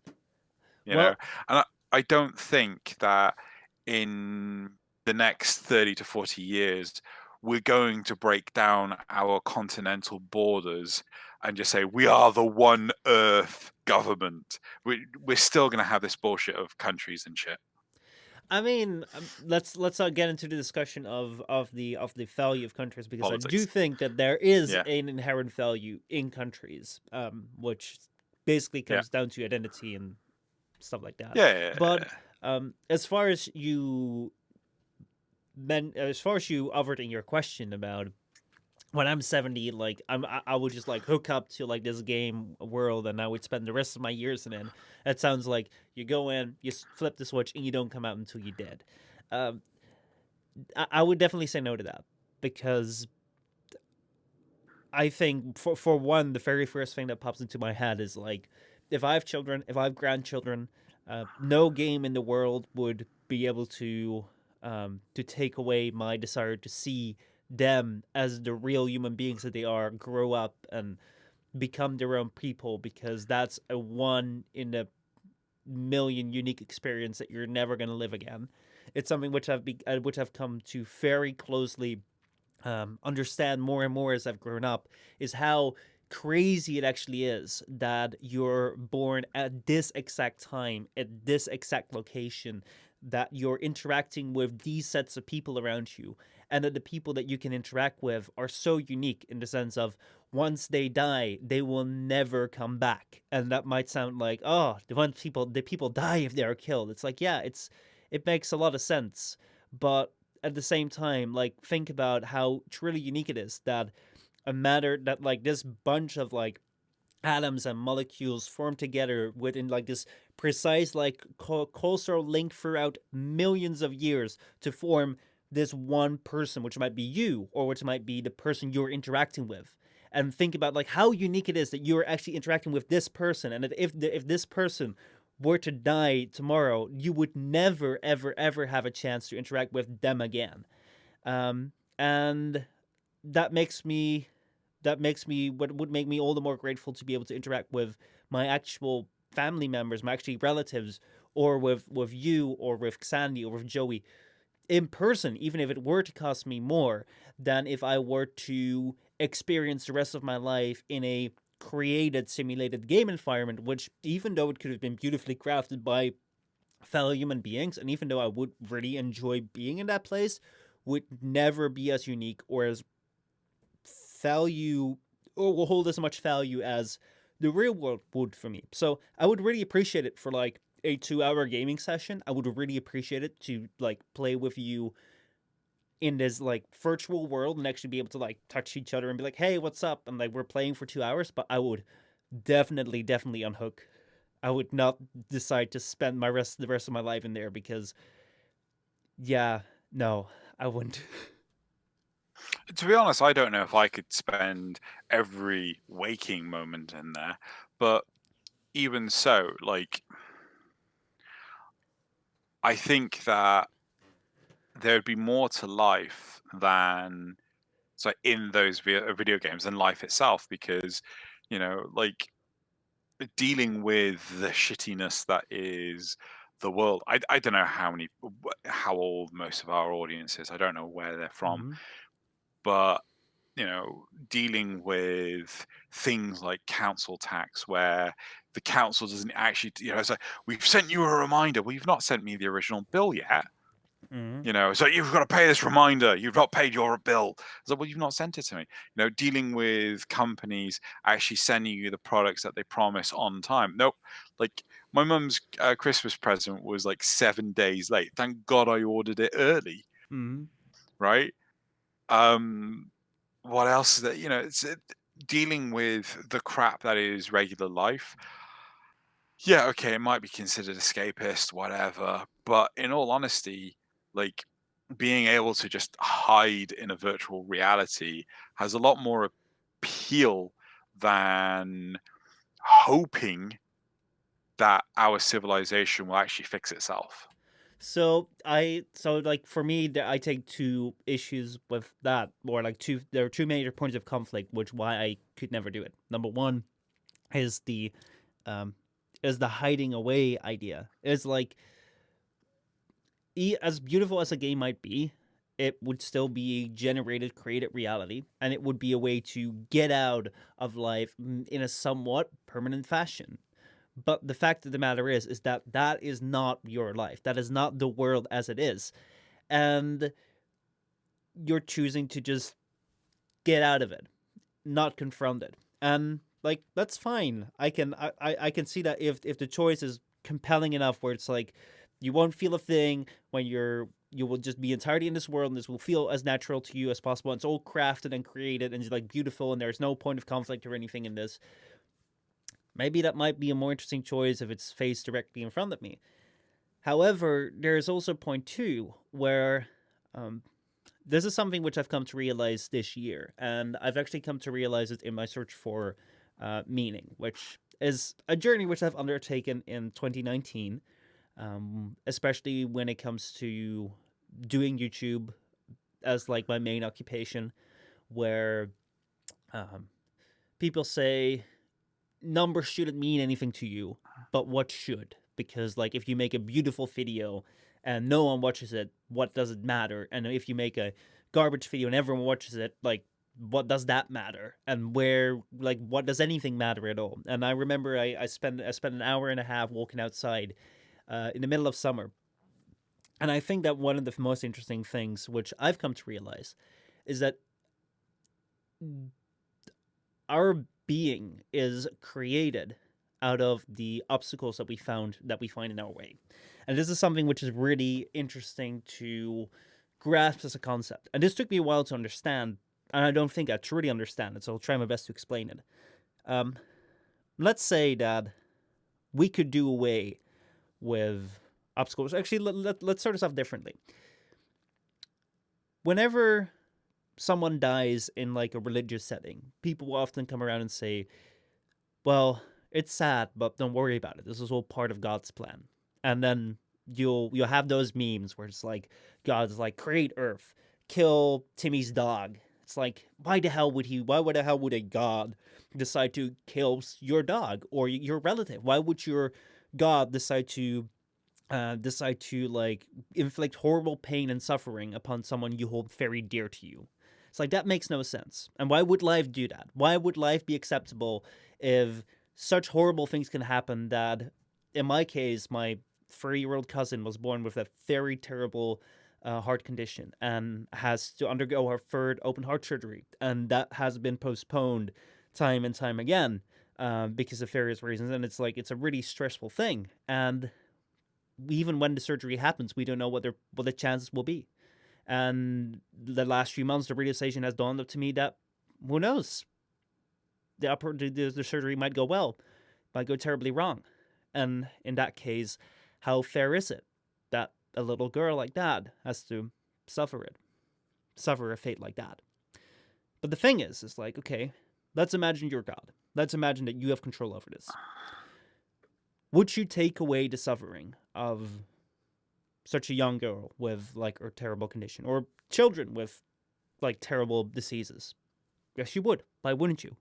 you know? Well, And I don't think that in the next 30 to 40 years we're going to break down our continental borders and just say we are the one Earth government. We're still going to have this bullshit of countries and shit. I mean, let's not get into the discussion of the value of countries, because I do Politics. think that there is Yeah. an inherent value in countries, which basically Yeah. comes down to identity and stuff like that. Yeah. But as far as as far as you offered in your question about when I'm 70, like I would just like hook up to like this game world, and I would spend the rest of my years in it. It sounds like you go in, you flip the switch, and you don't come out until you're dead. Um, I would definitely say no to that, because I think for one, the very first thing that pops into my head is like, if I have children, if I have grandchildren, no game in the world would be able to take away my desire to see them as the real human beings that they are, grow up and become their own people, because that's a one in a million unique experience that you're never going to live again. It's something which I've come to very closely understand more and more as I've grown up, is how crazy it actually is that you're born at this exact time, at this exact location, that you're interacting with these sets of people around you, and that the people that you can interact with are so unique in the sense of once they die, they will never come back. And that might sound like, oh, the people die if they are killed. It's like, yeah, it makes a lot of sense, but at the same time, like, think about how truly unique it is that a matter that like this bunch of like atoms and molecules form together within like this precise like causal link throughout millions of years to form this one person, which might be you, or which might be the person you're interacting with. And think about like how unique it is that you're actually interacting with this person, and that if this person were to die tomorrow, you would never ever ever have a chance to interact with them again. And that makes me what would make me all the more grateful to be able to interact with my actual family members, my actually relatives, or with you, or with Sandy, or with Joey in person, even if it were to cost me more than if I were to experience the rest of my life in a created simulated game environment, which, even though it could have been beautifully crafted by fellow human beings, and even though I would really enjoy being in that place, would never be as unique or as value, or will hold as much value as the real world would for me. So I would really appreciate it for like a 2 hour gaming session. I would really appreciate it to like play with you in this like virtual world and actually be able to like touch each other and be like, hey, what's up? And like we're playing for 2 hours, but I would definitely unhook. I would not decide to spend the rest of my life in there, because yeah, no, I wouldn't. To be honest, I don't know if I could spend every waking moment in there, but even so, like, I think that there'd be more to life than so in those video games than life itself, because like dealing with the shittiness that is the world. I don't know how old most of our audience is. I don't know where they're from, Mm-hmm. but dealing with things like council tax, where the council doesn't actually, it's like, we've sent you a reminder. Well, you've not sent me the original bill yet. Mm-hmm. So you've got to pay this reminder. You've not paid your bill. So, well, you've not sent it to me. Dealing with companies actually sending you the products that they promise on time. Nope. Like, my mum's Christmas present was like 7 days late. Thank God I ordered it early. Mm-hmm. Right. What else is that? It's dealing with the crap that is regular life. Yeah, okay, it might be considered escapist, whatever. But in all honesty, like, being able to just hide in a virtual reality has a lot more appeal than hoping that our civilization will actually fix itself. So like for me, I take two issues with that, or like there are two major points of conflict, which why I could never do it. Number one is the um is the hiding away idea. It's like as beautiful as a game might be, it would still be generated, created reality, and it would be a way to get out of life in a somewhat permanent fashion. But the fact of the matter is that that is not your life. That is not the world as it is, and you're choosing to just get out of it, not confront it, and like that's fine. I can see that if the choice is compelling enough, where it's like you won't feel a thing when you will just be entirely in this world, and this will feel as natural to you as possible. And it's all crafted and created and it's like beautiful, and there's no point of conflict or anything in this. Maybe that might be a more interesting choice if it's faced directly in front of me. However, there is also point two where um, this is something which I've come to realize this year, and I've actually come to realize it in my search for meaning, which is a journey which I've undertaken in 2019, especially when it comes to doing YouTube as like my main occupation, where um, people say numbers shouldn't mean anything to you, but what should? Because like if you make a beautiful video and no one watches it, what does it matter? And if you make a garbage video and everyone watches it, like what does that matter? And where like what does anything matter at all? And I remember I spent an hour and a half walking outside in the middle of summer. And I think that one of the most interesting things which I've come to realize is that our being is created out of the obstacles that we find in our way. And this is something which is really interesting to grasp as a concept. And this took me a while to understand, and I don't think I truly understand it, so I'll try my best to explain it. Um, let's say that we could do away with obstacles. Actually, let's start this off differently. Whenever someone dies in like a religious setting, people will often come around and say, well, it's sad, but don't worry about it. This is all part of God's plan. And then you'll have those memes where it's like God's like create Earth, kill Timmy's dog. It's like why the hell would a God decide to kill your dog or your relative? Why would your God decide to like inflict horrible pain and suffering upon someone you hold very dear to you? It's like that makes no sense. And why would life do that? Why would life be acceptable if such horrible things can happen? That, in my case, my 3-year-old cousin was born with a very terrible heart condition and has to undergo her third open heart surgery, and that has been postponed time and time again because of various reasons. And it's like it's a really stressful thing. And even when the surgery happens, we don't know what the chances will be. And the last few months, the realization has dawned up to me that who knows, the surgery might go well, might go terribly wrong, and in that case, how fair is it that a little girl like that has to suffer a fate like that? But the thing is like, okay, let's imagine you're God. Let's imagine that you have control over this. Would you take away the suffering of such a young girl with like a terrible condition, or children with like terrible diseases? Yes, you would. Why wouldn't you?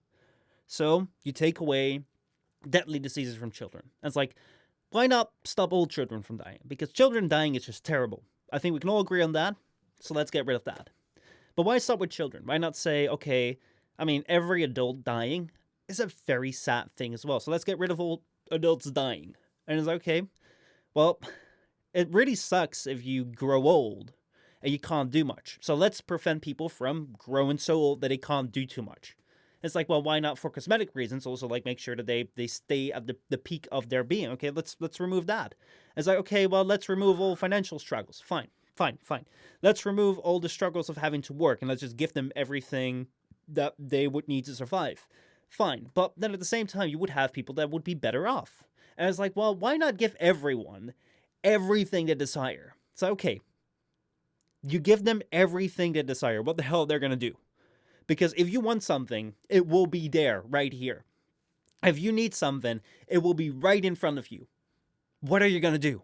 So you take away deadly diseases from children. And it's like, why not stop all children from dying? Because children dying is just terrible. I think we can all agree on that. So let's get rid of that. But why stop with children? Why not say, okay, I mean, every adult dying is a very sad thing as well. So let's get rid of all adults dying. And it's like, okay, well, it really sucks if you grow old and you can't do much. So let's prevent people from growing so old that they can't do too much. It's like, well, why not for cosmetic reasons also like make sure that they stay at the peak of their being? Okay, let's remove that. It's like, okay, well, let's remove all financial struggles. Fine. Let's remove all the struggles of having to work and let's just give them everything that they would need to survive. Fine. But then at the same time, you would have people that would be better off. And it's like, well, why not give everyone everything they desire? So, okay, you give them everything they desire. What the hell are they going to do? Because if you want something, it will be there, right here. If you need something, it will be right in front of you. What are you going to do?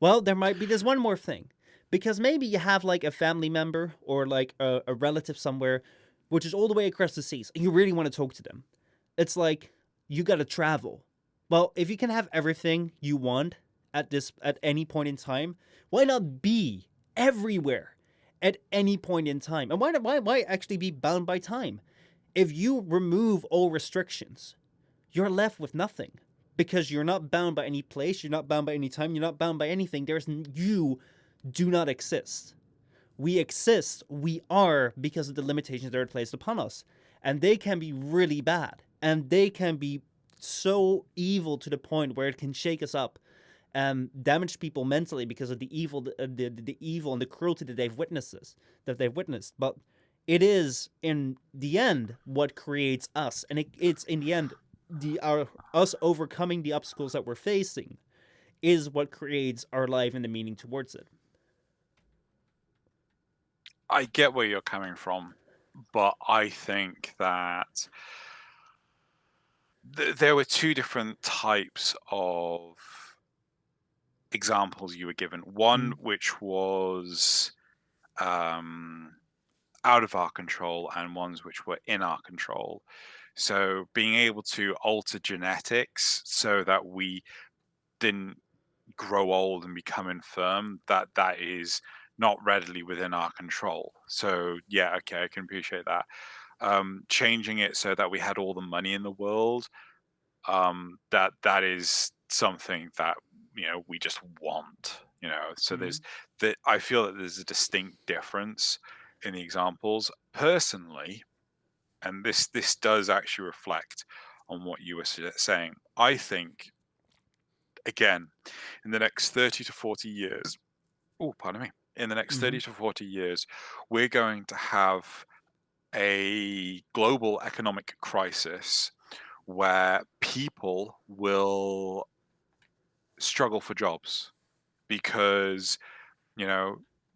Well, there might be this one more thing. Because maybe you have like a family member or like a relative somewhere, which is all the way across the seas, and you really want to talk to them. It's like, you got to travel. Well, if you can have everything you want at any point in time? Why not be everywhere at any point in time? And why actually be bound by time? If you remove all restrictions, you're left with nothing, because you're not bound by any place, you're not bound by any time, you're not bound by anything. You do not exist. We exist, we are, because of the limitations that are placed upon us. And they can be really bad. And they can be so evil to the point where it can shake us up and damage people mentally because of the evil, the evil and the cruelty that they've witnessed. But it is in the end what creates us, and it's in the end us overcoming the obstacles that we're facing is what creates our life and the meaning towards it. I get where you're coming from, but I think that there were two different types of examples you were given. One which was out of our control, and ones which were in our control. So being able to alter genetics so that we didn't grow old and become infirm, that is not readily within our control. So yeah, okay, I can appreciate that. Changing it so that we had all the money in the world, that is something that we just want. So there's that. I feel that there's a distinct difference in the examples. Personally, and this does actually reflect on what you were saying. I think, again, in the next 30 to 40 years, in the next 30 to 40 years, we're going to have a global economic crisis where people will struggle for jobs because,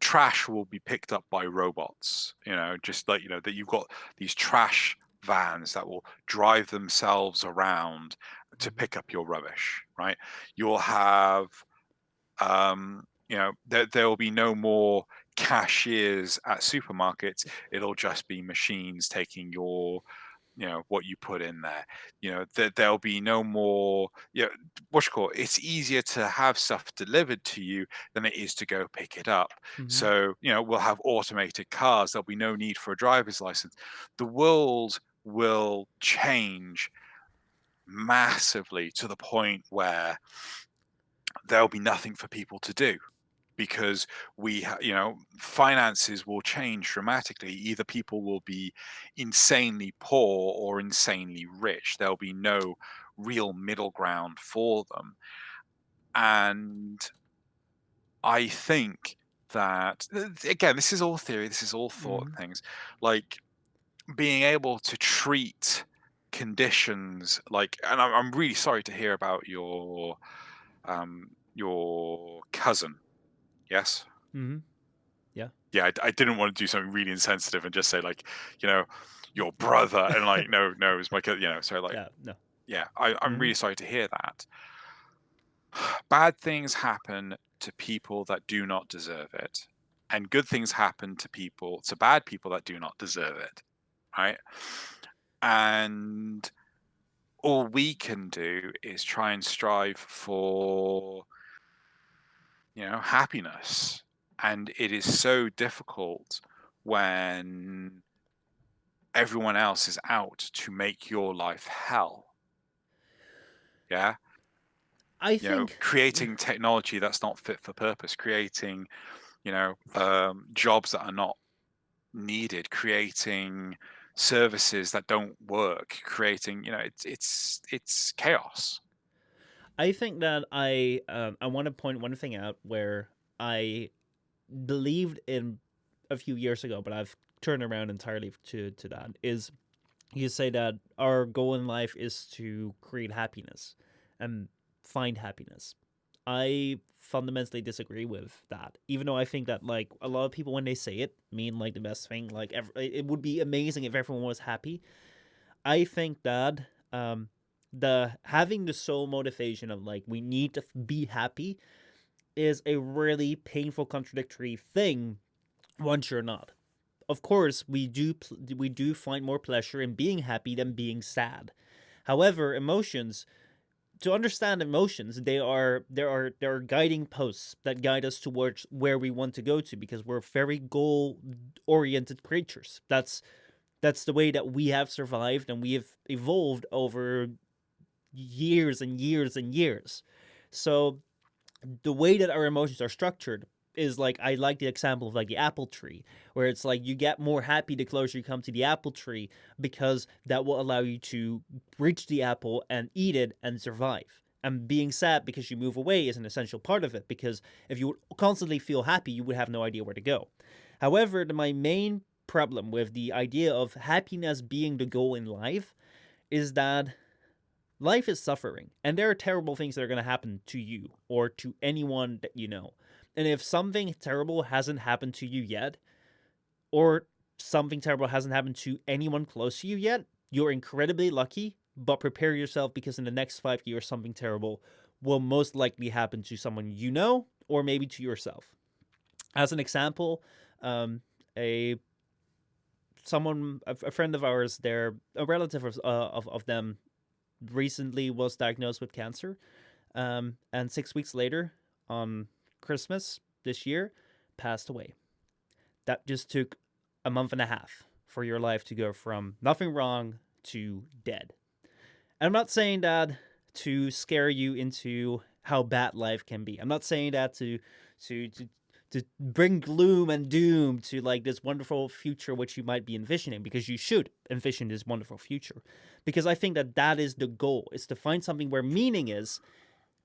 trash will be picked up by robots, just like, that you've got these trash vans that will drive themselves around to pick up your rubbish, right? You'll have, there will be no more cashiers at supermarkets. It'll just be machines taking your, what you put in there. There'll be no more, it's easier to have stuff delivered to you than it is to go pick it up. So we'll have automated cars. There'll be no need for a driver's license. The world will change massively to the point where there'll be nothing for people to do, because finances will change dramatically. Either people will be insanely poor or insanely rich. There'll be no real middle ground for them. And I think that, again, this is all theory, this is all thought things, like being able to treat conditions like, and I'm really sorry to hear about your cousin. Yes. Yeah, I didn't want to do something really insensitive and just say, like, your brother, and like, no, it's my cousin, so like, I'm really sorry to hear that. Bad things happen to people that do not deserve it, and good things happen to bad people that do not deserve it, right? And all we can do is try and strive for, happiness. And it is so difficult when everyone else is out to make your life hell. Yeah. I think creating technology that's not fit for purpose, creating, jobs that are not needed, creating services that don't work, creating, it's chaos. I think that I want to point one thing out where I believed in a few years ago, but I've turned around entirely to that. Is you say that our goal in life is to create happiness and find happiness. I fundamentally disagree with that, even though I think that, like, a lot of people, when they say it, mean like the best thing. Like, it would be amazing if everyone was happy. I think that the having the sole motivation of, like, we need to be happy is a really painful, contradictory thing once you're not. Of course, we do find more pleasure in being happy than being sad. However, emotions to understand emotions, there are guiding posts that guide us towards where we want to go to, because we're very goal oriented creatures. That's the way that we have survived and we have evolved over years and years and years. So the way that our emotions are structured is like, I like the example of like the apple tree, where it's like you get more happy the closer you come to the apple tree, because that will allow you to reach the apple and eat it and survive. And being sad because you move away is an essential part of it, because if you would constantly feel happy, you would have no idea where to go. However, my main problem with the idea of happiness being the goal in life is that life is suffering, and there are terrible things that are going to happen to you or to anyone that you know. And if something terrible hasn't happened to you yet, or something terrible hasn't happened to anyone close to you yet, you're incredibly lucky, but prepare yourself, because in the next 5 years, something terrible will most likely happen to someone you know, or maybe to yourself. As an example, a a friend of ours, a relative of them recently was diagnosed with cancer, and 6 weeks later, on Christmas this year, passed away. That just took a month and a half for your life to go from nothing wrong to dead. And I'm not saying that to scare you into how bad life can be. I'm not saying that to to to bring gloom and doom to like this wonderful future which you might be envisioning, because you should envision this wonderful future, because I think that that is the goal, is to find something where meaning is,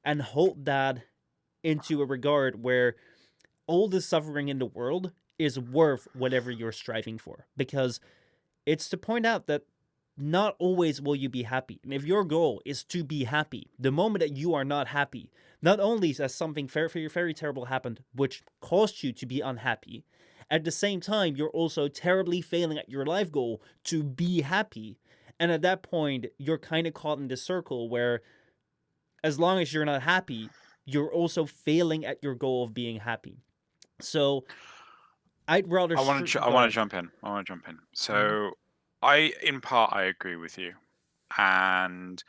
and hold that into a regard where all the suffering in the world is worth whatever you're striving for, because it's to point out that not always will you be happy. And if your goal is to be happy, the moment that you are not happy, not only has something very, very terrible happened, which caused you to be unhappy, at the same time, you're also terribly failing at your life goal to be happy. And at that point, you're kind of caught in this circle where, as long as you're not happy, you're also failing at your goal of being happy. So I'd rather I go want to ahead. jump in. I want to jump in. Mm-hmm. So in part, I agree with you, and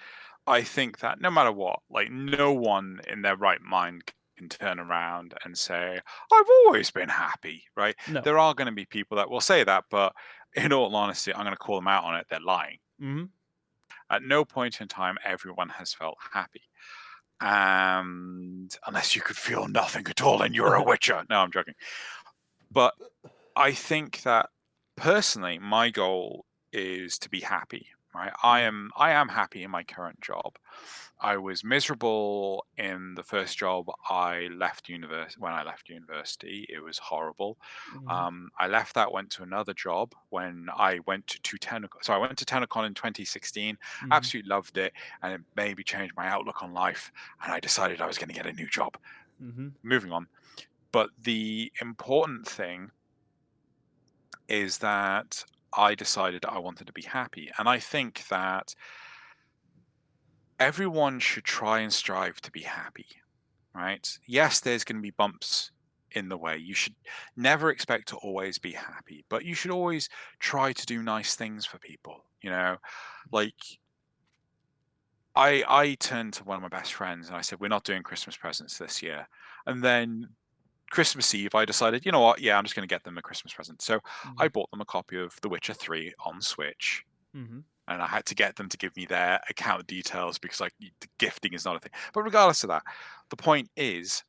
I think that no matter what, like no one in their right mind can turn around and say, "I've always been happy," right? No. There are going to be people that will say that, but in all honesty, I'm going to call them out on it. They're lying. Mm-hmm. At no point in time, everyone has felt happy. And unless you could feel nothing at all and you're a witcher. No, I'm joking. But I think that personally, my goal is to be happy, right? I am happy in my current job. I was miserable in the first job I left university. When I left university, it was horrible. Mm-hmm. I left that, went to another job when I went to Tenacon. So I went to Tenacon in 2016. Mm-hmm. Absolutely loved it, and it maybe changed my outlook on life. And I decided I was going to get a new job. Mm-hmm. Moving on. But the important thing is that I decided I wanted to be happy. And I think that everyone should try and strive to be happy, right? Yes, there's going to be bumps in the way. You should never expect to always be happy, but you should always try to do nice things for people, you know? Like I turned to one of my best friends and I said, "We're not doing Christmas presents this year." And then Christmas Eve, I decided, you know what? Yeah, I'm just going to get them a Christmas present. So I bought them a copy of The Witcher 3 on Switch, Mm-hmm. and I had to get them to give me their account details because, like, the gifting is not a thing. But regardless of that, the point is,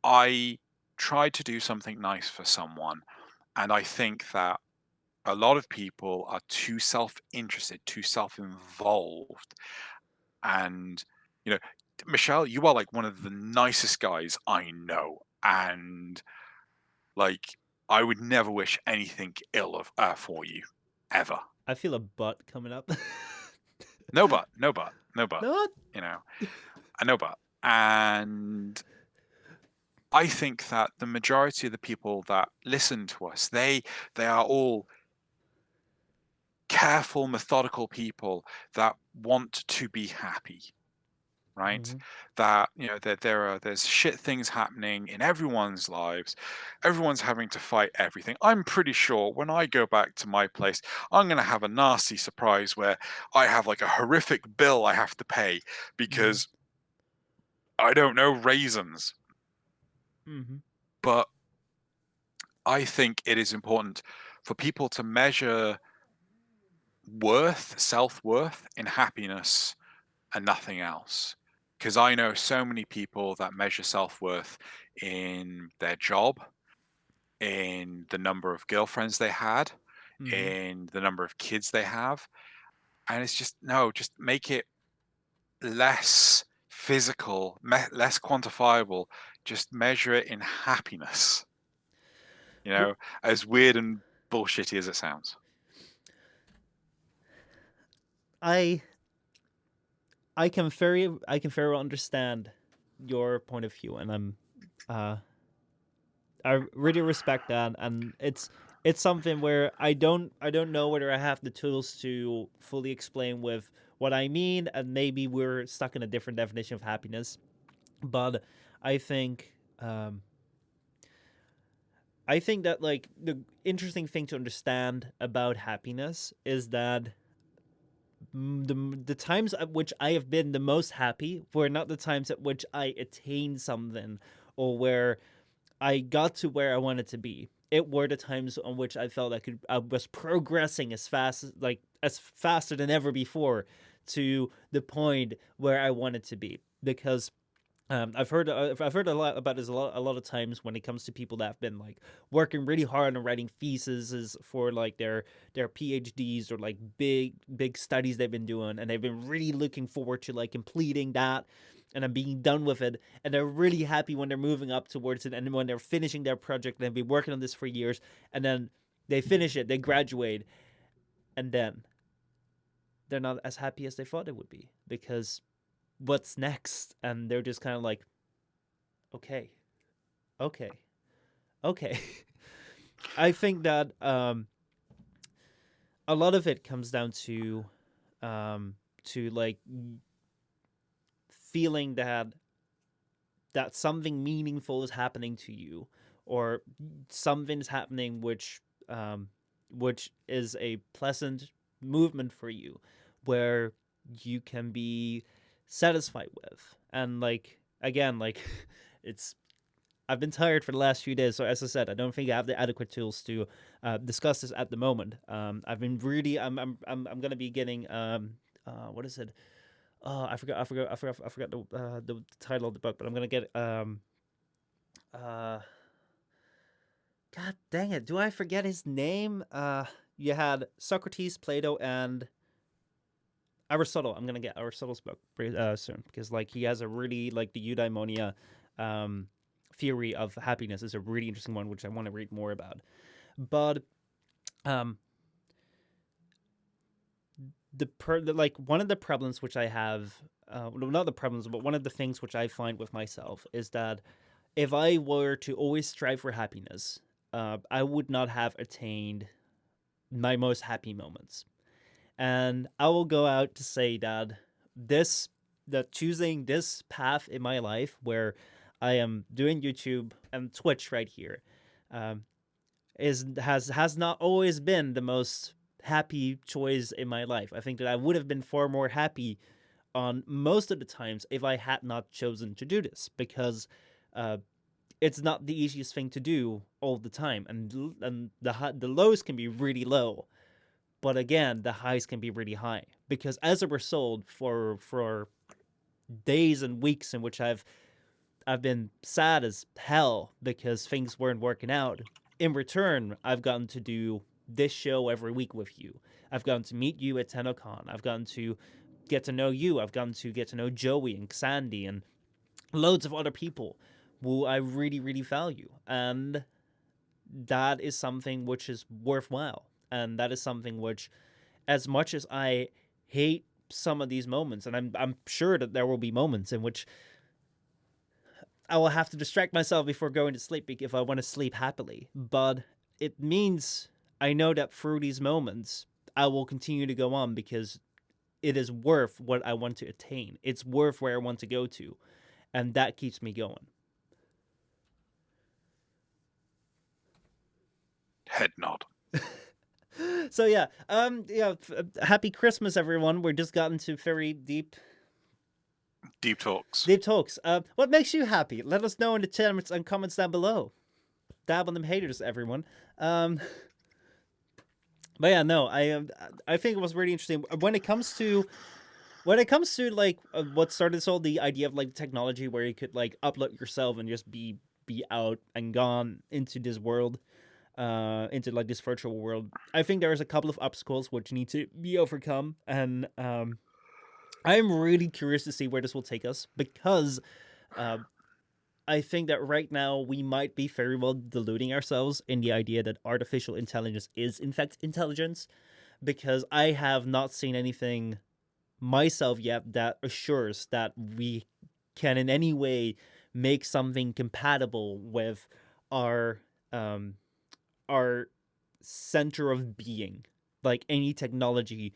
I tried to do something nice for someone, and I think that a lot of people are too self-interested, too self-involved, and you know, Michelle, you are like one of the nicest guys I know, and like, I would never wish anything ill of for you, ever. I feel a butt coming up. No but, no but, no but. No. You know, I know but. And I think that the majority of the people that listen to us, they are all careful, methodical people that want to be happy. right? Mm-hmm. That that there's shit things happening in everyone's lives. Everyone's having to fight everything. I'm pretty sure when I go back to my place, I'm gonna have a nasty surprise where I have like a horrific bill I have to pay Mm-hmm. because I don't know, raisins. Mm-hmm. But I think it is important for people to measure self-worth in happiness and nothing else. Because I know so many people that measure self-worth in their job, in the number of girlfriends they had, Mm-hmm. in the number of kids they have. And it's just, no, just make it less physical, less quantifiable. Just measure it in happiness, Well, as weird and bullshitty as it sounds. I I can very well understand your point of view, and uh I really respect that, and it's something where I don't know whether I have the tools to fully explain with what I mean, and maybe we're stuck in a different definition of happiness. But I think I think that like the interesting thing to understand about happiness is that the times at which I have been the most happy were not the times at which I attained something or where I got to where I wanted to be. It were the times on which I felt I was progressing as faster than ever before to the point where I wanted to be. Because I've heard a lot about this a lot of times when it comes to people that have been like working really hard on writing theses for like their PhDs or like big studies they've been doing, and they've been really looking forward to like completing that and then being done with it, and they're really happy when they're moving up towards it, and when they're finishing their project, they've been working on this for years, and then they finish it, they graduate, and then they're not as happy as they thought they would be because what's next? And they're just kind of like, okay, okay, okay. I think that a lot of it comes down to like feeling that something meaningful is happening to you, or something is happening which is a pleasant movement for you, where you can be satisfied with. And like again, like it's I've been tired for the last few days, so as I said, I don't think I have the adequate tools to discuss this at the moment. I've been really, I'm gonna be getting what is it? Oh, I forgot the title of the book, but I'm gonna get uh, God dang it, do I forget his name? You had Socrates, Plato, and Aristotle. I'm gonna get Aristotle's book pretty, soon, because like he has a really like the eudaimonia um theory of happiness is a really interesting one, which I want to read more about. But um like one of the problems which I have, not the problems, but one of the things which I find with myself is that if I were to always strive for happiness, I would not have attained my most happy moments. And I will go out to say that this that choosing this path in my life where I am doing YouTube and Twitch right here, um, is has not always been the most happy choice in my life. I think that I would have been far more happy on most of the times if I had not chosen to do this, because uh, it's not the easiest thing to do all the time, and the lows can be really low, but again the highs can be really high, because as a result, for days and weeks in which I've been sad as hell because things weren't working out. In return, I've gotten to do this show every week with you. I've gotten to meet you at TennoCon. I've gotten to get to know you. I've gotten to get to know Joey and Sandy and loads of other people who I really, really value. And that is something which is worthwhile. And that is something which, as much as I hate some of these moments, and I'm sure that there will be moments in which I will have to distract myself before going to sleep if I want to sleep happily. But it means I know that through these moments, I will continue to go on, because it is worth what I want to attain. It's worth where I want to go to, and that keeps me going. Head nod. So yeah, happy Christmas, everyone. We're just gotten to very deep talks. deep talks. What makes you happy? Let us know in the comments and comments down below. Dab on them haters, everyone. But yeah, no, I think it was really interesting when it comes to like what started this whole the idea of like technology where you could like upload yourself and just be out and gone into this world, into like this virtual world. I think there's a couple of obstacles which need to be overcome, and I'm really curious to see where this will take us because I think that right now we might be very well deluding ourselves in the idea that artificial intelligence is in fact intelligence, because I have not seen anything myself yet that assures that we can in any way make something compatible with our our center of being, like any technology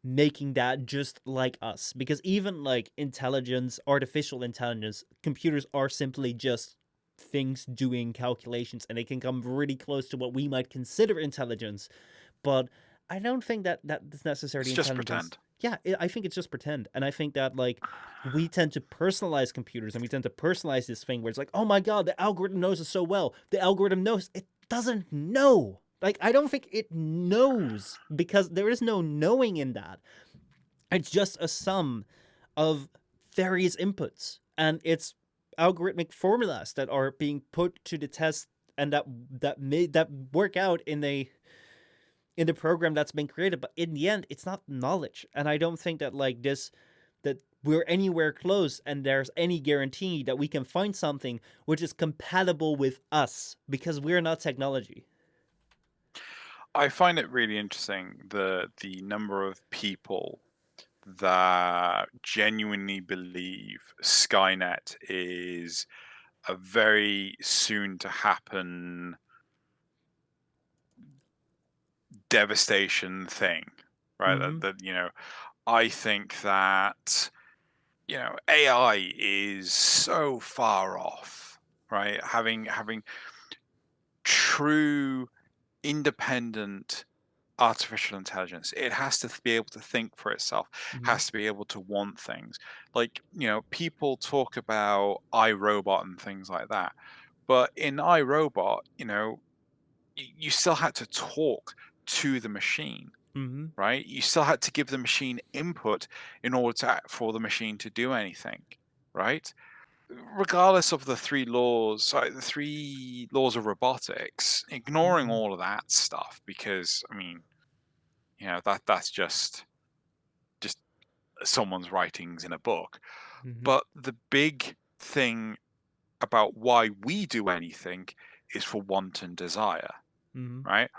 making that just like us. Because even like intelligence, artificial intelligence, computers are simply just things doing calculations, and they can come really close to what we might consider intelligence, but I don't think that that's necessarily It's just intelligence. pretend. Yeah, I think it's just pretend. And I think that like we tend to personalize computers, and we tend to personalize this thing where it's like, oh my god, the algorithm knows us so well. The algorithm knows. It doesn't know. Like, I don't think it knows, because there is no knowing in that. It's just a sum of various inputs, and it's algorithmic formulas that are being put to the test, and that work out in the program that's been created. But in the end, it's not knowledge, and I don't think that like this that we're anywhere close and there's any guarantee that we can find something which is compatible with us, because we're not technology. I find it really interesting the number of people that genuinely believe Skynet is a very soon to happen devastation thing, right? Mm-hmm. That I think that AI is so far off, right? Having true independent artificial intelligence, it has to be able to think for itself, Mm-hmm. has to be able to want things. Like, people talk about iRobot and things like that, but in iRobot, you still had to talk to the machine, Mm-hmm. right? You still had to give the machine input in order for the machine to do anything, right? Regardless of the the 3 laws of robotics, ignoring Mm-hmm. all of that stuff, because I mean, that's just someone's writings in a book. Mm-hmm. But the big thing about why we do anything is for want and desire, Mm-hmm. right?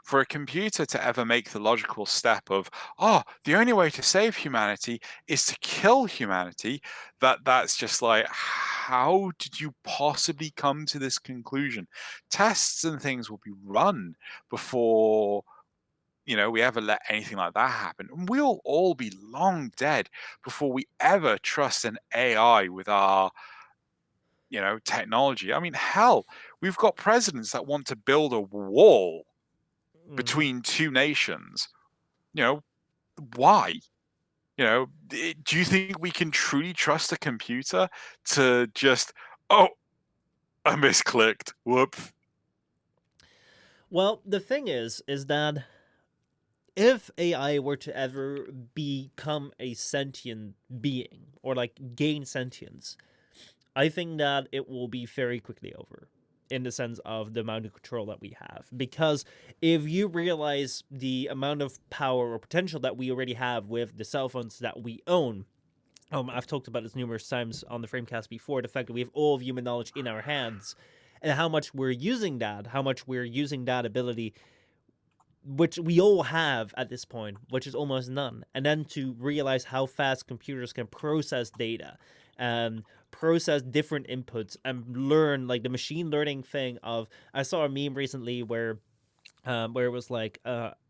For a computer to ever make the logical step of, oh, the only way to save humanity is to kill humanity, that's just like, how did you possibly come to this conclusion? Tests and things will be run before we ever let anything like that happen. And we'll all be long dead before we ever trust an AI with our technology. I mean, hell, we've got presidents that want to build a wall Mm-hmm. between two nations. You know, why? Do you think we can truly trust a computer to just, oh, I misclicked. Whoops. Well, the thing is that if AI were to ever become a sentient being or like gain sentience, I think that it will be very quickly over, in the sense of the amount of control that we have. Because if you realize the amount of power or potential that we already have with the cell phones that we own, I've talked about this numerous times on the FrameCast before, the fact that we have all of human knowledge in our hands, and how much we're using that ability, which we all have at this point, which is almost none. And then to realize how fast computers can process data and process different inputs and learn, like the machine learning thing of, I saw a meme recently where it was like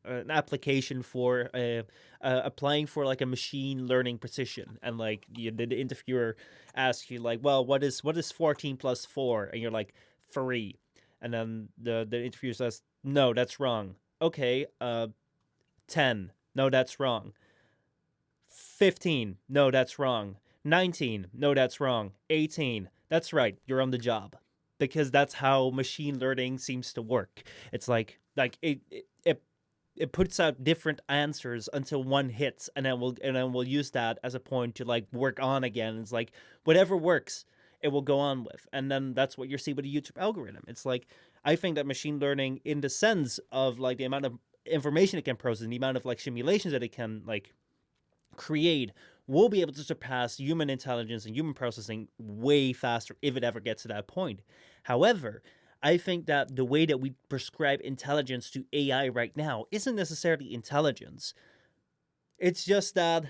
an application for applying for like a machine learning position, and like the interviewer asks you like, well, what is 14 plus 4, and you're like 3, and then the interviewer says, no, that's wrong. Okay, 10, no, that's wrong. 15, no, that's wrong. 19, no, that's wrong. 18, that's right, you're on the job. Because that's how machine learning seems to work. It's like it puts out different answers until one hits, and then we'll use that as a point to like work on again. It's like whatever works, it will go on with, and then that's what you see with the YouTube algorithm. It's like I think that machine learning, in the sense of like the amount of information it can process and the amount of like simulations that it can like create, will be able to surpass human intelligence and human processing way faster if it ever gets to that point. However, I think that the way that we prescribe intelligence to AI right now isn't necessarily intelligence. It's just that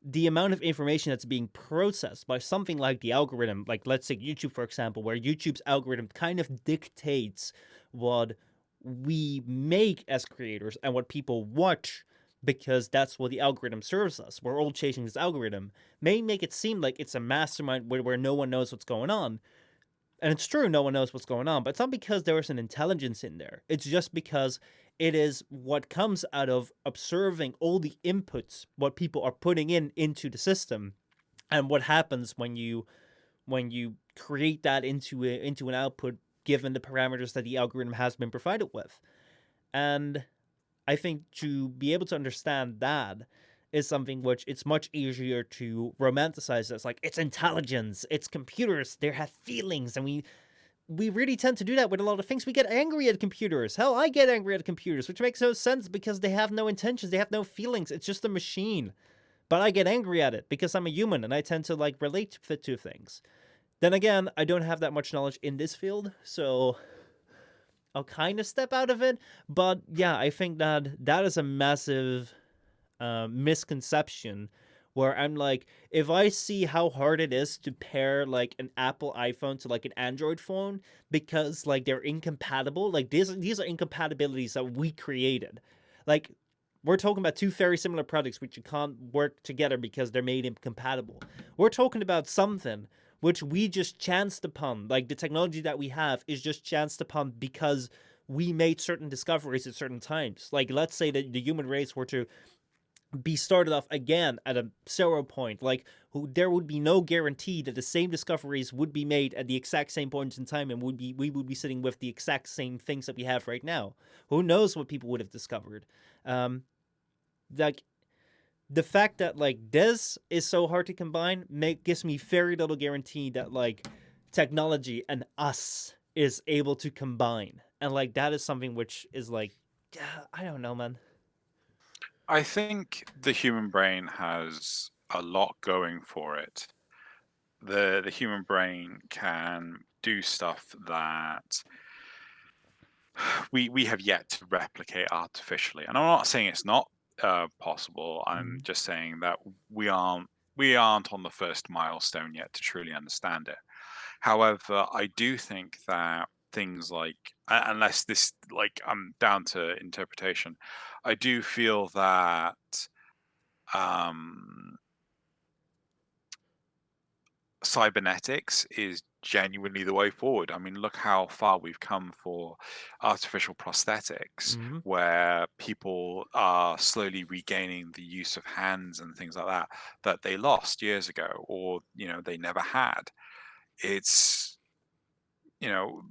the amount of information that's being processed by something like the algorithm, like let's take YouTube for example, where YouTube's algorithm kind of dictates what we make as creators and what people watch, because that's what the algorithm serves us. We're all chasing this algorithm, may make it seem like it's a mastermind where no one knows what's going on. And it's true, no one knows what's going on, but it's not because there is an intelligence in there. It's just because it is what comes out of observing all the inputs, what people are putting into the system, and what happens when you create that into an output given the parameters that the algorithm has been provided with. And I think to be able to understand that is something which it's much easier to romanticize. It's like it's intelligence, it's computers, they have feelings, and we really tend to do that with a lot of things. We get angry at computers. Hell, I get angry at computers, which makes no sense because they have no intentions, they have no feelings. It's just a machine. But I get angry at it because I'm a human and I tend to like relate to things. Then again, I don't have that much knowledge in this field, so I'll kind of step out of it. But yeah, I think that is a massive misconception, where I'm like, if I see how hard it is to pair like an Apple iPhone to like an Android phone because like they're incompatible, like these are incompatibilities that we created. Like we're talking about two very similar products which you can't work together because they're made incompatible. We're talking about something which we just chanced upon. Like the technology that we have is just chanced upon because we made certain discoveries at certain times. Like let's say that the human race were to be started off again at a 0 point, like there would be no guarantee that the same discoveries would be made at the exact same points in time, and we would be sitting with the exact same things that we have right now. Who knows what people would have discovered? Like the fact that like this is so hard to combine gives me very little guarantee that like technology and us is able to combine, and like that is something which is like, I don't know, man. I think the human brain has a lot going for it. The human brain can do stuff that we have yet to replicate artificially. And I'm not saying it's not possible. I'm just saying that we aren't on the first milestone yet to truly understand it. However, I do think that things like, unless this, like, I'm down to interpretation, I do feel that um, cybernetics is genuinely the way forward. I mean, look how far we've come for artificial prosthetics, Mm-hmm. where people are slowly regaining the use of hands and things like that they lost years ago, or they never had. It's you know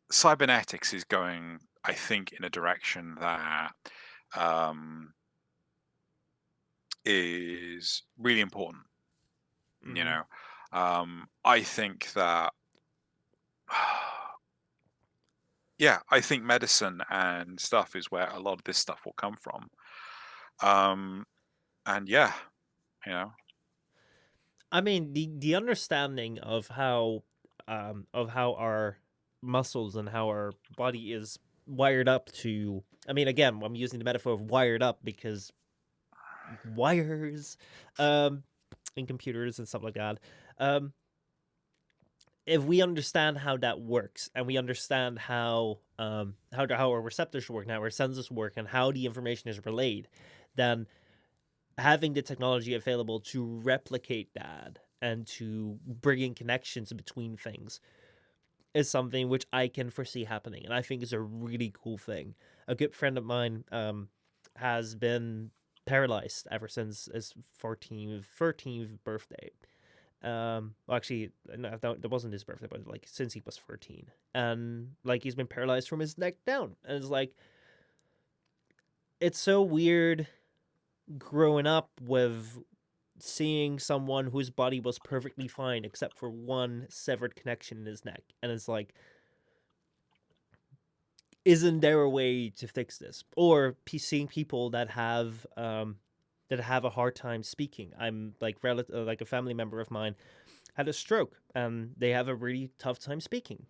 Cybernetics is going, I think, in a direction that um, is really important. You Mm-hmm. know, I think that, yeah, I think medicine and stuff is where a lot of this stuff will come from. Um, and yeah, you know, I mean, the understanding of how our muscles and how our body is wired up to. I mean, again, I'm using the metaphor of wired up because wires, um, in computers and stuff like that. Um, if we understand how that works, and we understand how our receptors work, and how our senses work, and how the information is relayed, then having the technology available to replicate that and to bring in connections between things is something which I can foresee happening, and I think is a really cool thing. A good friend of mine has been paralyzed ever since his 13th birthday. Well, actually, no, that wasn't his birthday, but like since he was 13, and like he's been paralyzed from his neck down, and it's like it's so weird growing up with seeing someone whose body was perfectly fine except for one severed connection in his neck, and it's like, isn't there a way to fix this? Or seeing people that have a hard time speaking. I'm like like a family member of mine had a stroke, and they have a really tough time speaking,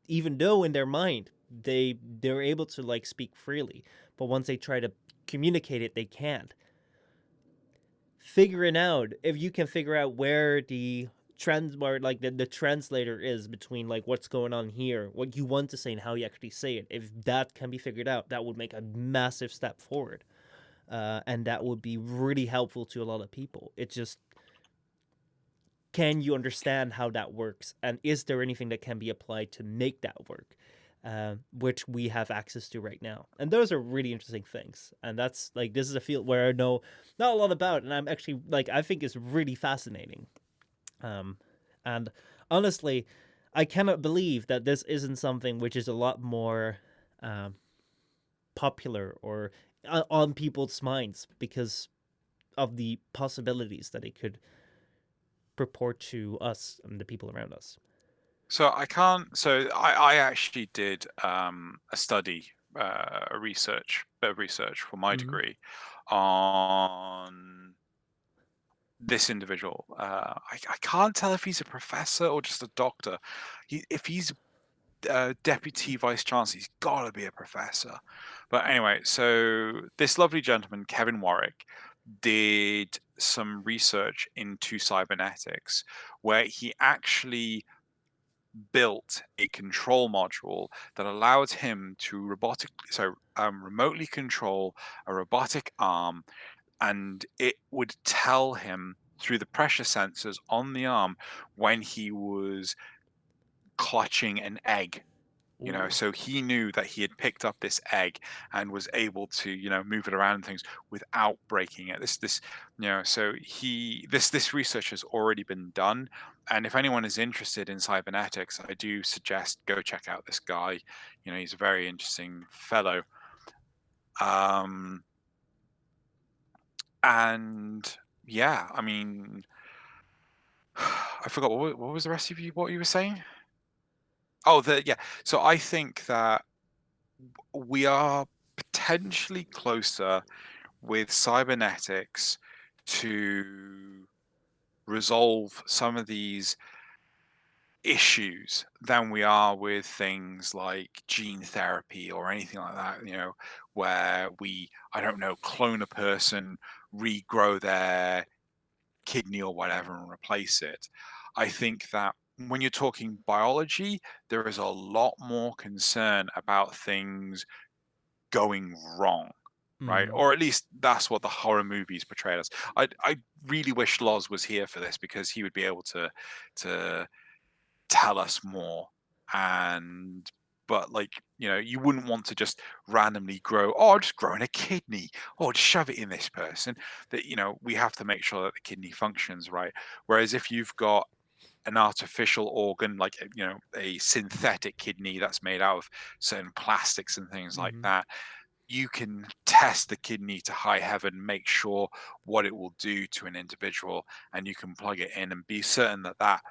even though in their mind they're able to like speak freely, but once they try to communicate it, they can't. Figuring out, if you can figure out where where like the translator is between like what's going on here, what you want to say, and how you actually say it, if that can be figured out, that would make a massive step forward, and that would be really helpful to a lot of people. It's just, can you understand how that works, and is there anything that can be applied to make that work, which we have access to right now? And those are really interesting things, and that's like, this is a field where I know not a lot about, and I'm actually like, I think is really fascinating. And honestly, I cannot believe that this isn't something which is a lot more popular or on people's minds, because of the possibilities that it could purport to us and the people around us. So I can't. So I actually did a study, a bit of research for my Mm-hmm. degree on this individual. I can't tell if he's a professor or just a doctor. If he's deputy vice chancellor, he's got to be a professor. But anyway, so this lovely gentleman, Kevin Warwick, did some research into cybernetics, where he actually built a control module that allowed him to remotely control a robotic arm, and it would tell him through the pressure sensors on the arm when he was clutching an egg. Ooh. So he knew that he had picked up this egg and was able to, move it around and things without breaking it. So this research has already been done. And if anyone is interested in cybernetics, I do suggest go check out this guy. He's a very interesting fellow. And yeah, I mean, I forgot what was the rest of what you were saying? Oh, yeah. So I think that we are potentially closer with cybernetics to resolve some of these issues than we are with things like gene therapy or anything like that, where I don't know, clone a person, regrow their kidney or whatever and replace it. I think that when you're talking biology, there is a lot more concern about things going wrong, right? Mm. Or at least that's what the horror movies portray us. I really wish Loz was here for this, because he would be able to tell us more. And but like, you wouldn't want to just randomly grow, just growing a kidney, just shove it in this person. That we have to make sure that the kidney functions right. Whereas if you've got an artificial organ, like a synthetic kidney that's made out of certain plastics and things like Mm-hmm. that, you can test the kidney to high heaven, make sure what it will do to an individual, and you can plug it in and be certain that that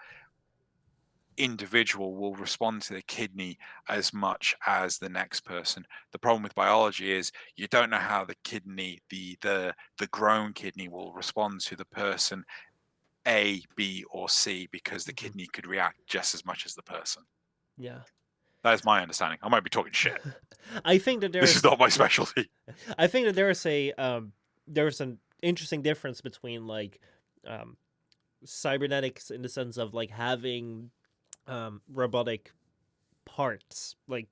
individual will respond to the kidney as much as the next person. The problem with biology is you don't know how the kidney, the grown kidney, will respond to the person A, B, or C, because the Mm-hmm. kidney could react just as much as the person. Yeah. That is my understanding. I might be talking shit. I think that This is there's not my specialty. I think that there's an interesting difference between like um cybernetics in the sense of like having robotic parts, like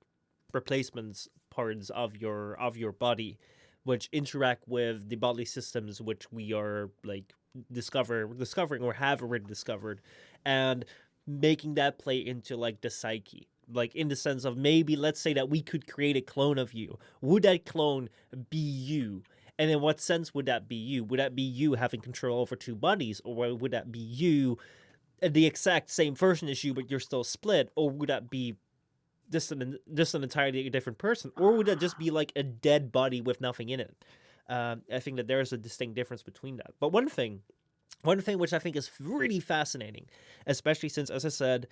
replacements parts of your body, which interact with the bodily systems which we are like discovering or have already discovered, and making that play into like the psyche. Like in the sense of maybe let's say that we could create a clone of you. Would that clone be you? And in what sense would that be you? Would that be you having control over two bodies, or would that be you the exact same version as you, but you're still split, or would that be just an entirely different person, or would that just be like a dead body with nothing in it? I think that there's a distinct difference between that. But one thing which I think is really fascinating, especially since, as I said,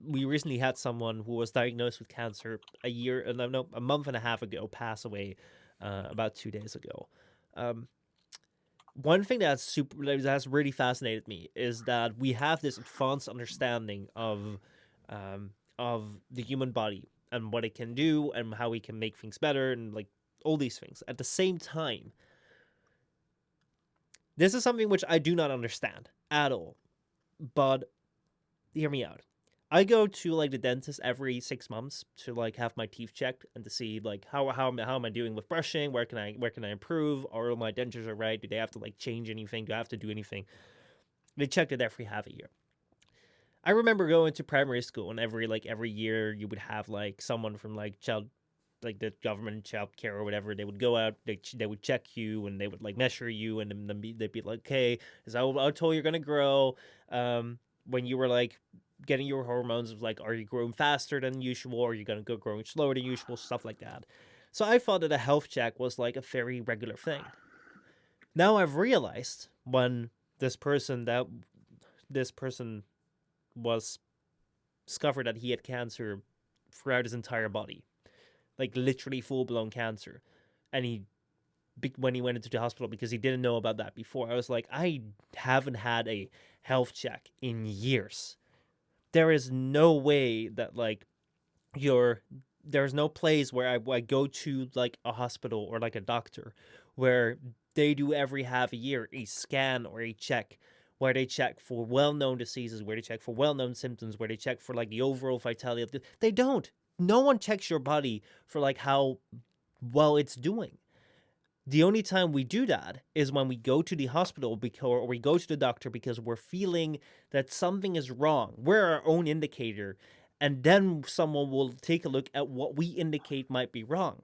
we recently had someone who was diagnosed with cancer a month and a half ago pass away about 2 days ago. Um, One thing that's really fascinated me is that we have this advanced understanding of the human body and what it can do and how we can make things better and like all these things. At the same time, this is something which I do not understand at all. But hear me out. I go to like the dentist every 6 months to like have my teeth checked and to see like how am I doing with brushing? Where can I improve? Are all my dentures are right? Do they have to like change anything? Do I have to do anything? They checked it every half a year. I remember going to primary school and every year you would have like someone from like the government child care or whatever. They would go out, they would check you and they would like measure you and then they'd be like, okay, is I told you're gonna grow. When you were like getting your hormones, it was like, are you growing faster than usual? Or are you gonna go growing slower than usual? Stuff like that. So I thought that a health check was like a very regular thing. Now I've realized when this person that this person was discovered that he had cancer throughout his entire body, like literally full blown cancer, and when he went into the hospital because he didn't know about that before. I was like, I haven't had a health check in years. There is no way that like you're there's no place where I go to like a hospital or like a doctor where they do every half a year a scan or a check where they check for well-known diseases, where they check for well-known symptoms, where they check for like the overall vitality of they don't. No one checks your body for like how well it's doing. The only time we do that is when we go to the hospital or we go to the doctor because we're feeling that something is wrong. We're our own indicator, and then someone will take a look at what we indicate might be wrong.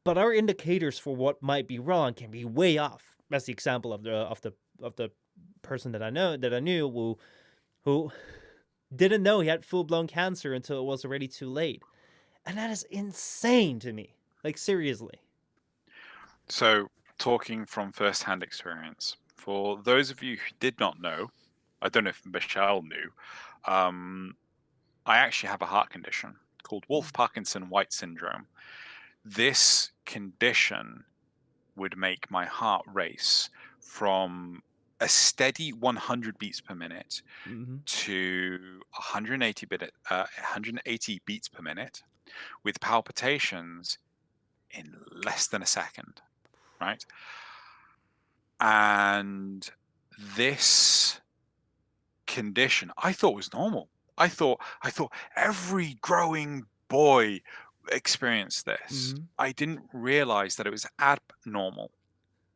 But our indicators for what might be wrong can be way off. That's the example of the person that I knew who didn't know he had full blown cancer until it was already too late, and that is insane to me. Like seriously. So, talking from first-hand experience, for those of you who did not know, I don't know if Michelle knew, um, I actually have a heart condition called Wolff-Parkinson-White syndrome. This condition would make my heart race from a steady 100 beats per minute Mm-hmm. to 180 beats per minute with palpitations in less than a second, right? And this condition I thought was normal. I thought every growing boy experienced this. Mm-hmm. I didn't realize that it was abnormal,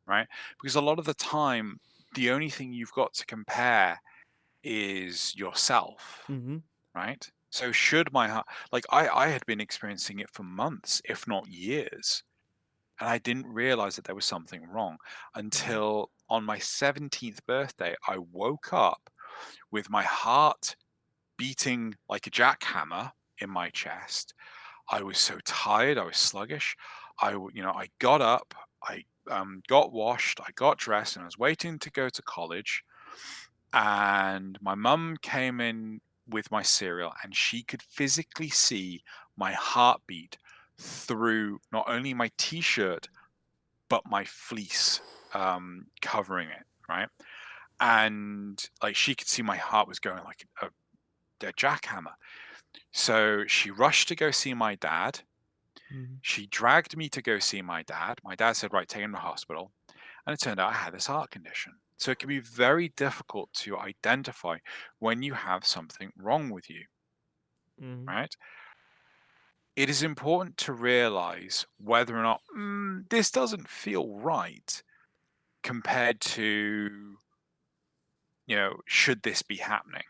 right? Because a lot of the time, the only thing you've got to compare is yourself, Mm-hmm. right? So should my heart, like I had been experiencing it for months, if not years, and I didn't realize that there was something wrong Right. until on my 17th birthday, I woke up with my heart beating like a jackhammer in my chest. I was so tired. I was sluggish. I got up. I got washed. I got dressed, and I was waiting to go to college. And my mum came in with my cereal, and she could physically see my heartbeat through not only my t-shirt but my fleece covering it, right? And like she could see my heart was going like a jackhammer. So she rushed to go see my dad. Mm-hmm. She dragged me to go see my dad. My dad said, right, take him to the hospital. And it turned out I had this heart condition. So it can be very difficult to identify when you have something wrong with you, Mm-hmm. right? It is important to realize whether or not this doesn't feel right compared to, should this be happening,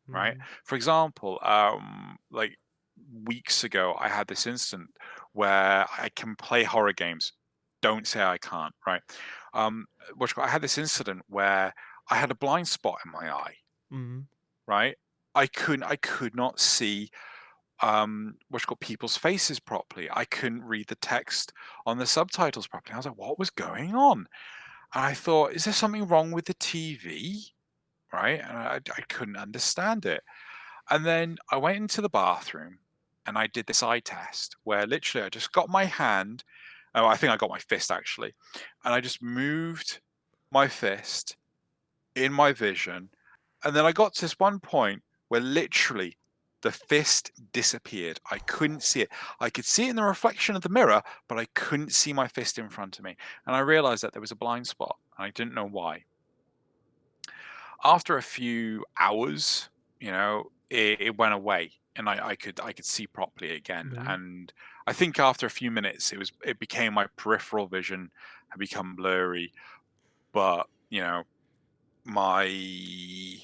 right? Mm-hmm. For example, like weeks ago, I had this incident where I can play horror games. Don't say I can't, right? I had this incident where I had a blind spot in my eye, Mm-hmm. right? I could not see people's faces properly. I couldn't read the text on the subtitles properly. I was like, what was going on? And I thought, is there something wrong with the TV? Right? And I couldn't understand it. And then I went into the bathroom and I did this eye test where literally I just got my hand. Oh, I think I got my fist actually. And I just moved my fist in my vision. And then I got to this one point where literally the fist disappeared. I couldn't see it. I could see it in the reflection of the mirror, but I couldn't see my fist in front of me. And I realized that there was a blind spot. And I didn't know why. After a few hours, it went away and I could see properly again. Mm-hmm. And I think after a few minutes it became my peripheral vision had become blurry, but my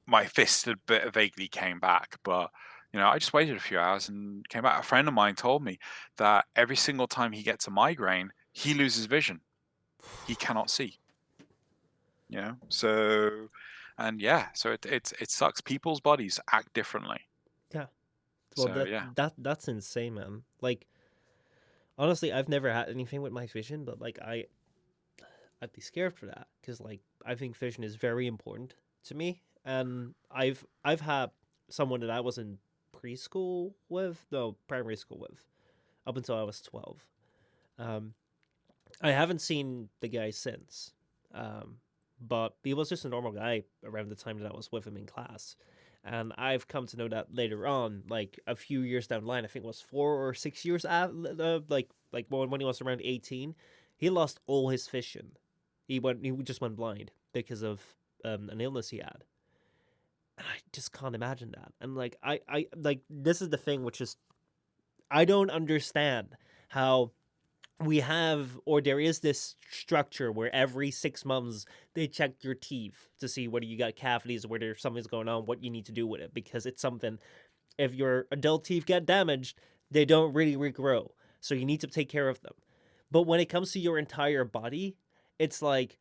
my fist had vaguely came back. But I just waited a few hours and came back. A friend of mine told me that every single time he gets a migraine, he loses vision. He cannot see. So and yeah, so it sucks. People's bodies act differently. Yeah. Well, So yeah. that's insane, man. Like, honestly, I've never had anything with my vision, but like I'd be scared for that because like I think vision is very important to me, and I've had someone that I was in preschool with, no, primary school with, up until I was 12. Um, I haven't seen the guy since, but he was just a normal guy around the time that I was with him in class. And I've come to know that later on, like a few years down the line, I think it was 4 or 6 years like when he was around 18, he lost all his vision. He just went blind because of an illness he had. And I just can't imagine that. And like I like this is the thing, which is I don't understand how we have, or there is this structure where every 6 months they check your teeth to see whether you got cavities, whether something's going on, what you need to do with it, because it's something, if your adult teeth get damaged, they don't really regrow, so you need to take care of them. But when it comes to your entire body, it's like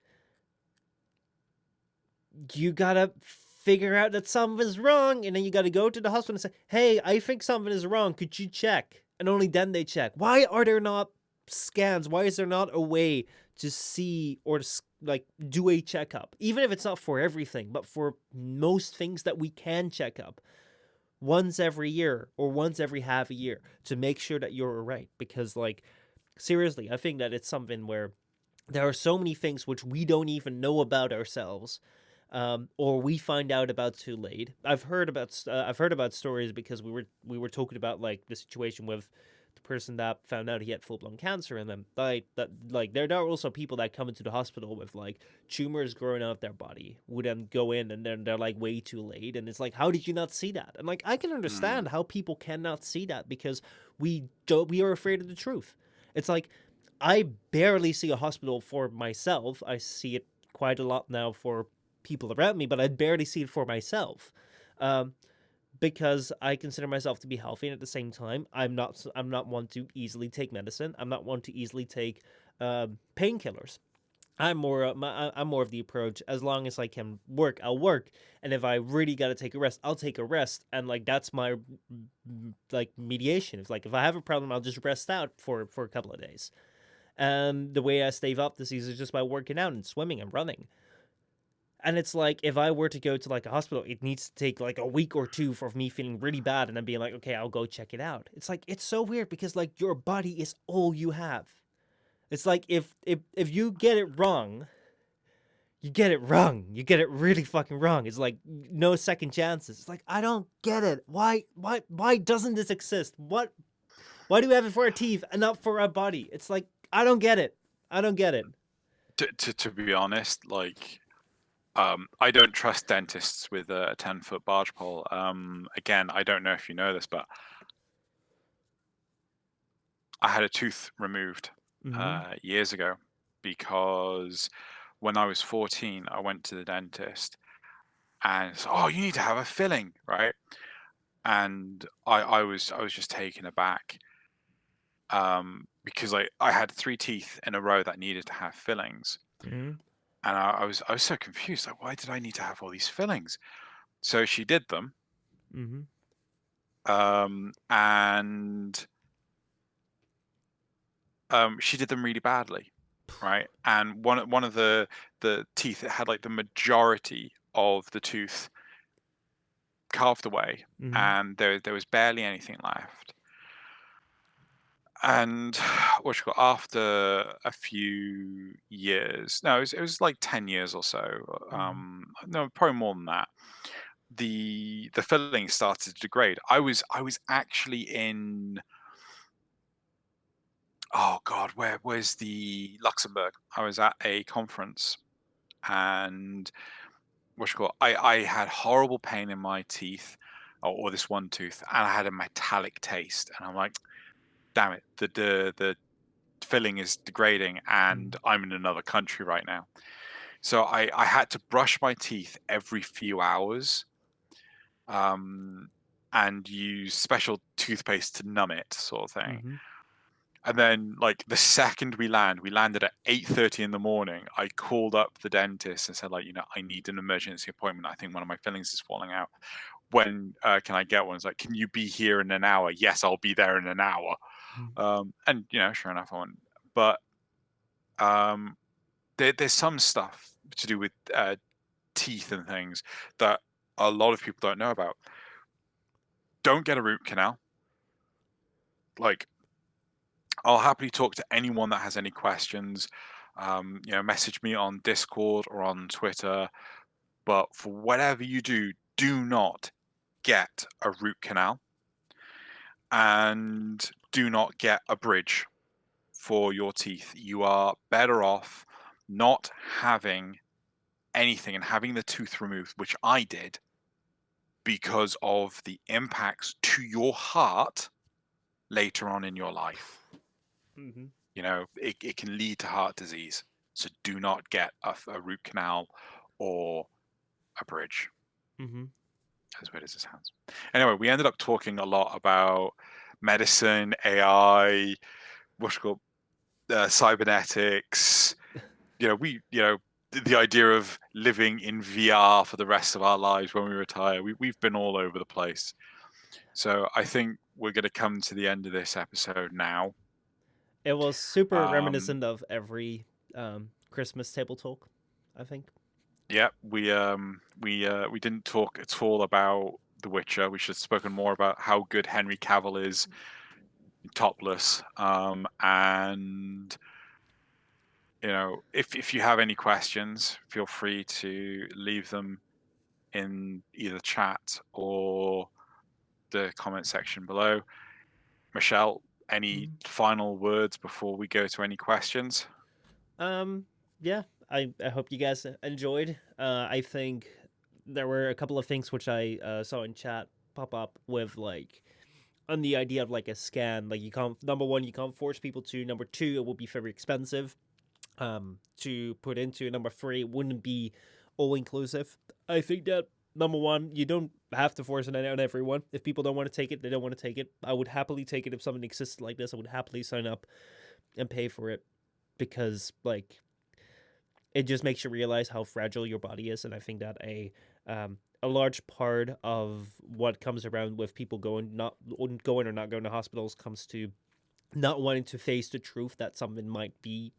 you gotta figure out that something's wrong, and then you gotta go to the hospital and say, hey, I think something is wrong, could you check? And only then they check. Why are there not scans? Why is there not a way to see or to like do a checkup, even if it's not for everything, but for most things that we can check up once every year or once every half a year to make sure that you're all right? Because like seriously, I think that it's something where there are so many things which we don't even know about ourselves, or we find out about too late. I've heard about stories because we were talking about like the situation with the person that found out he had full blown cancer and then died. That like there are also people that come into the hospital with like tumors growing out their body, would then go in and then they're like way too late, and it's like, how did you not see that? And like I can understand Mm, how people cannot see that because we are afraid of the truth. It's like I barely see a hospital for myself. I see it quite a lot now for people around me, but I barely see it for myself, um, because I consider myself to be healthy, and at the same time, I'm not one to easily take medicine. I'm not one to easily take painkillers. I'm more of the approach, as long as I can work, I'll work, and if I really got to take a rest, I'll take a rest, and like that's my like mediation. It's like if I have a problem, I'll just rest out for a couple of days. And the way I stave up disease is just by working out and swimming and running. And it's like if I were to go to like a hospital, it needs to take like a week or two for me feeling really bad and then being like, okay, I'll go check it out. It's like it's so weird because like your body is all you have. It's like if you get it wrong, you get it wrong. You get it really fucking wrong. It's like no second chances. It's like I don't get it. Why doesn't this exist? Why do we have it for our teeth and not for our body? It's like I don't get it. I don't get it. To be honest, like, I don't trust dentists with a 10-foot barge pole. Again, I don't know if you know this, but I had a tooth removed Mm-hmm. years ago because when I was 14, I went to the dentist and so, oh, you need to have a filling, right? And I was just taken aback because I had 3 teeth in a row that needed to have fillings, Mm-hmm. and I was so confused. Like, why did I need to have all these fillings? So she did them, Mm-hmm. and she did them really badly, right? And one of the teeth, it had like the majority of the tooth carved away, Mm-hmm. and there was barely anything left. And what you got after a few years? No, it was like 10 years or so. Mm-hmm. No, probably more than that. The filling started to degrade. I was actually in, oh God, where's the Luxembourg? I was at a conference, and what you call I had horrible pain in my teeth, or this one tooth, and I had a metallic taste, and I'm like, damn it, the filling is degrading, and I'm in another country right now. So I had to brush my teeth every few hours, um, and use special toothpaste to numb it, sort of thing. Mm-hmm. And then, like, the second we landed at 8:30 in the morning. I called up the dentist and said, like, I need an emergency appointment. I think one of my fillings is falling out. When can I get one? It's like, can you be here in an hour? Yes, I'll be there in an hour. And sure enough, I went. But um, there's some stuff to do with teeth and things that a lot of people don't know about. Don't get a root canal. Like, I'll happily talk to anyone that has any questions. Message me on Discord or on Twitter. But for whatever you do, do not get a root canal, and do not get a bridge for your teeth. You are better off not having anything and having the tooth removed, which I did, because of the impacts to your heart later on in your life. Mm-hmm. It can lead to heart disease. So do not get a root canal or a bridge, Mm-hmm. as weird as it sounds. Anyway, we ended up talking a lot about medicine, AI, what's it called, cybernetics. The idea of living in VR for the rest of our lives when we retire. We've been all over the place. So I think we're going to come to the end of this episode now. It was super Um, reminiscent of every Christmas table talk, I think. yeah, we didn't talk at all about The Witcher. We should have spoken more about how good Henry Cavill is topless. And if you have any questions, feel free to leave them in either chat or the comment section below. Michelle, any Mhm. final words before we go to any questions? Um, yeah, I hope you guys enjoyed. I think there were a couple of things which I saw in chat pop up with like on the idea of like a scan. Like you can't, number one, you can't force people to. Number two, it will be very expensive to put into. Number three, it wouldn't be all inclusive. I think that number one, you don't have to force it on everyone. If people don't want to take it, they don't want to take it. I would happily take it if something existed like this. I would happily sign up and pay for it because like it just makes you realize how fragile your body is, and I think that a large part of what comes around with people going or not going to hospitals comes to not wanting to face the truth that something might be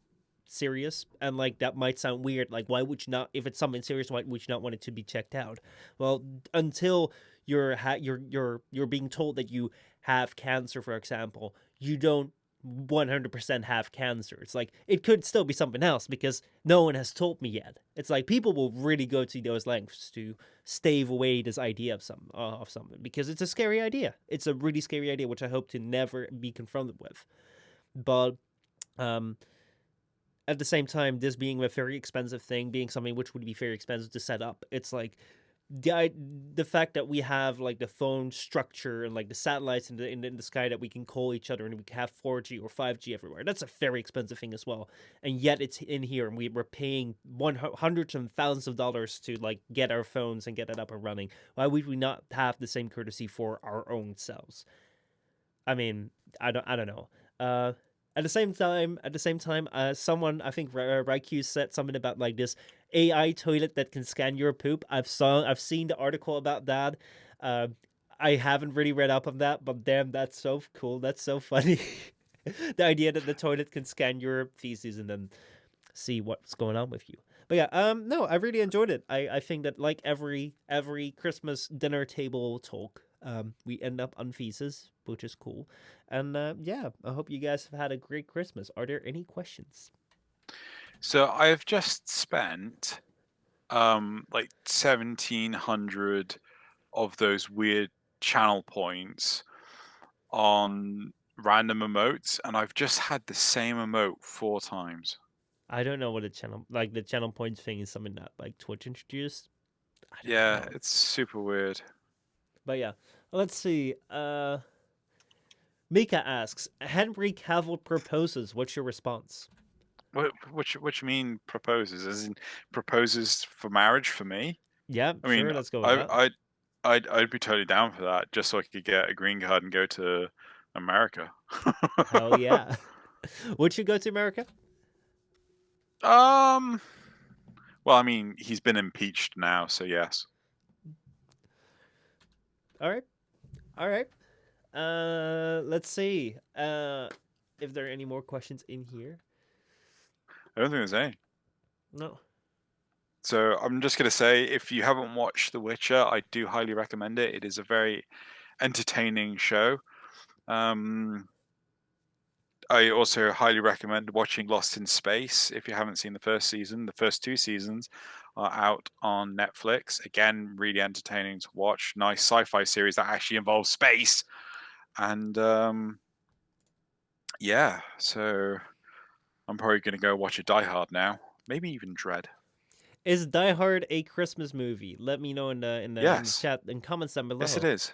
serious. And like that might sound weird, like why would you not, if it's something serious, why would you not want it to be checked out? Well, until you're being told that you have cancer, for example, you don't 100% have cancer. It's like it could still be something else because no one has told me yet. It's like people will really go to those lengths to stave away this idea of something because it's a scary idea. It's a really scary idea which I hope to never be confronted with. But um at the same time, this being a very expensive thing, being something which would be very expensive to set up, it's like the fact that we have like the phone structure and like the satellites in the sky that we can call each other and we can have 4G or 5G everywhere. That's a very expensive thing as well. And yet it's in here and we're paying hundreds and thousands of dollars to like get our phones and get it up and running. Why would we not have the same courtesy for our own selves? I mean, I don't know. At the same time, someone, I think Raikou said something about like this AI toilet that can scan your poop. I've seen the article about that. Uh, I haven't really read up on that, but damn, that's so cool. That's so funny. The idea that the toilet can scan your feces and then see what's going on with you. But yeah, no, I really enjoyed it. I think that like every Christmas dinner table talk, we end up on feces, which is cool. And yeah, I hope you guys have had a great Christmas. Are there any questions? So I've just spent like 1,700 of those weird channel points on random emotes, and I've just had the same emote 4 times. I don't know what the channel points thing is something that like Twitch introduced. I don't Yeah, know. it's super weird. But yeah, let's see. Mika asks, Henry Cavill proposes. What's your response? What you mean proposes? As in proposes for marriage for me? Yeah, I mean, sure. Let's go with that. I'd be totally down for that, just so I could get a green card and go to America. Hell yeah. Would you go to America? Well, I mean, he's been impeached now, so yes. All right. All right. Let's see. If there are any more questions in here. I don't think there's any. No. So I'm just gonna say, if you haven't watched The Witcher, I do highly recommend it. It is a very entertaining show. I also highly recommend watching Lost in Space if you haven't seen the first season. The first 2 seasons are out on Netflix. Again, really entertaining to watch. Nice sci-fi series that actually involves space. And yeah, so I'm probably going to go watch a Die Hard now. Maybe even Dread. Is Die Hard a Christmas movie? Let me know in the Yes. chat and comments down below. Yes, it is.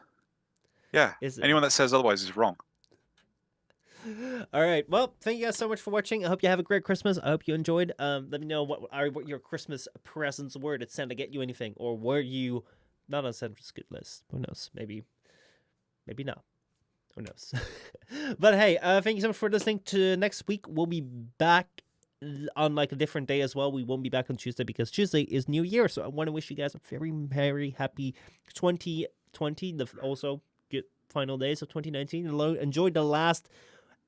Yeah. Is it? Anyone that says otherwise is wrong. All right. Well, thank you guys so much for watching. I hope you have a great Christmas. I hope you enjoyed. Let me know what your Christmas presents were. Did Santa get you anything, or were you not on Santa's good list? Who knows? Maybe not. Who knows? But hey, thank you so much for listening. To next week, we'll be back on like a different day as well. We won't be back on Tuesday because Tuesday is New Year. So I want to wish you guys a very, very happy 2020. Also good final days of 2019. Enjoy the last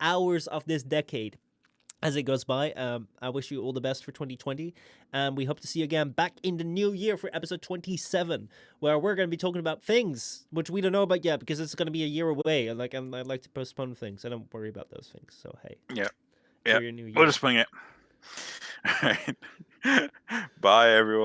hours of this decade as it goes by. I wish you all the best for 2020, and we hope to see you again back in the new year for episode 27, where we're going to be talking about things which we don't know about yet because it's going to be a year away. And I'd like to postpone things. I don't worry about those things. So hey, Yeah. for your new year. We'll just wing it. All right. Bye, everyone.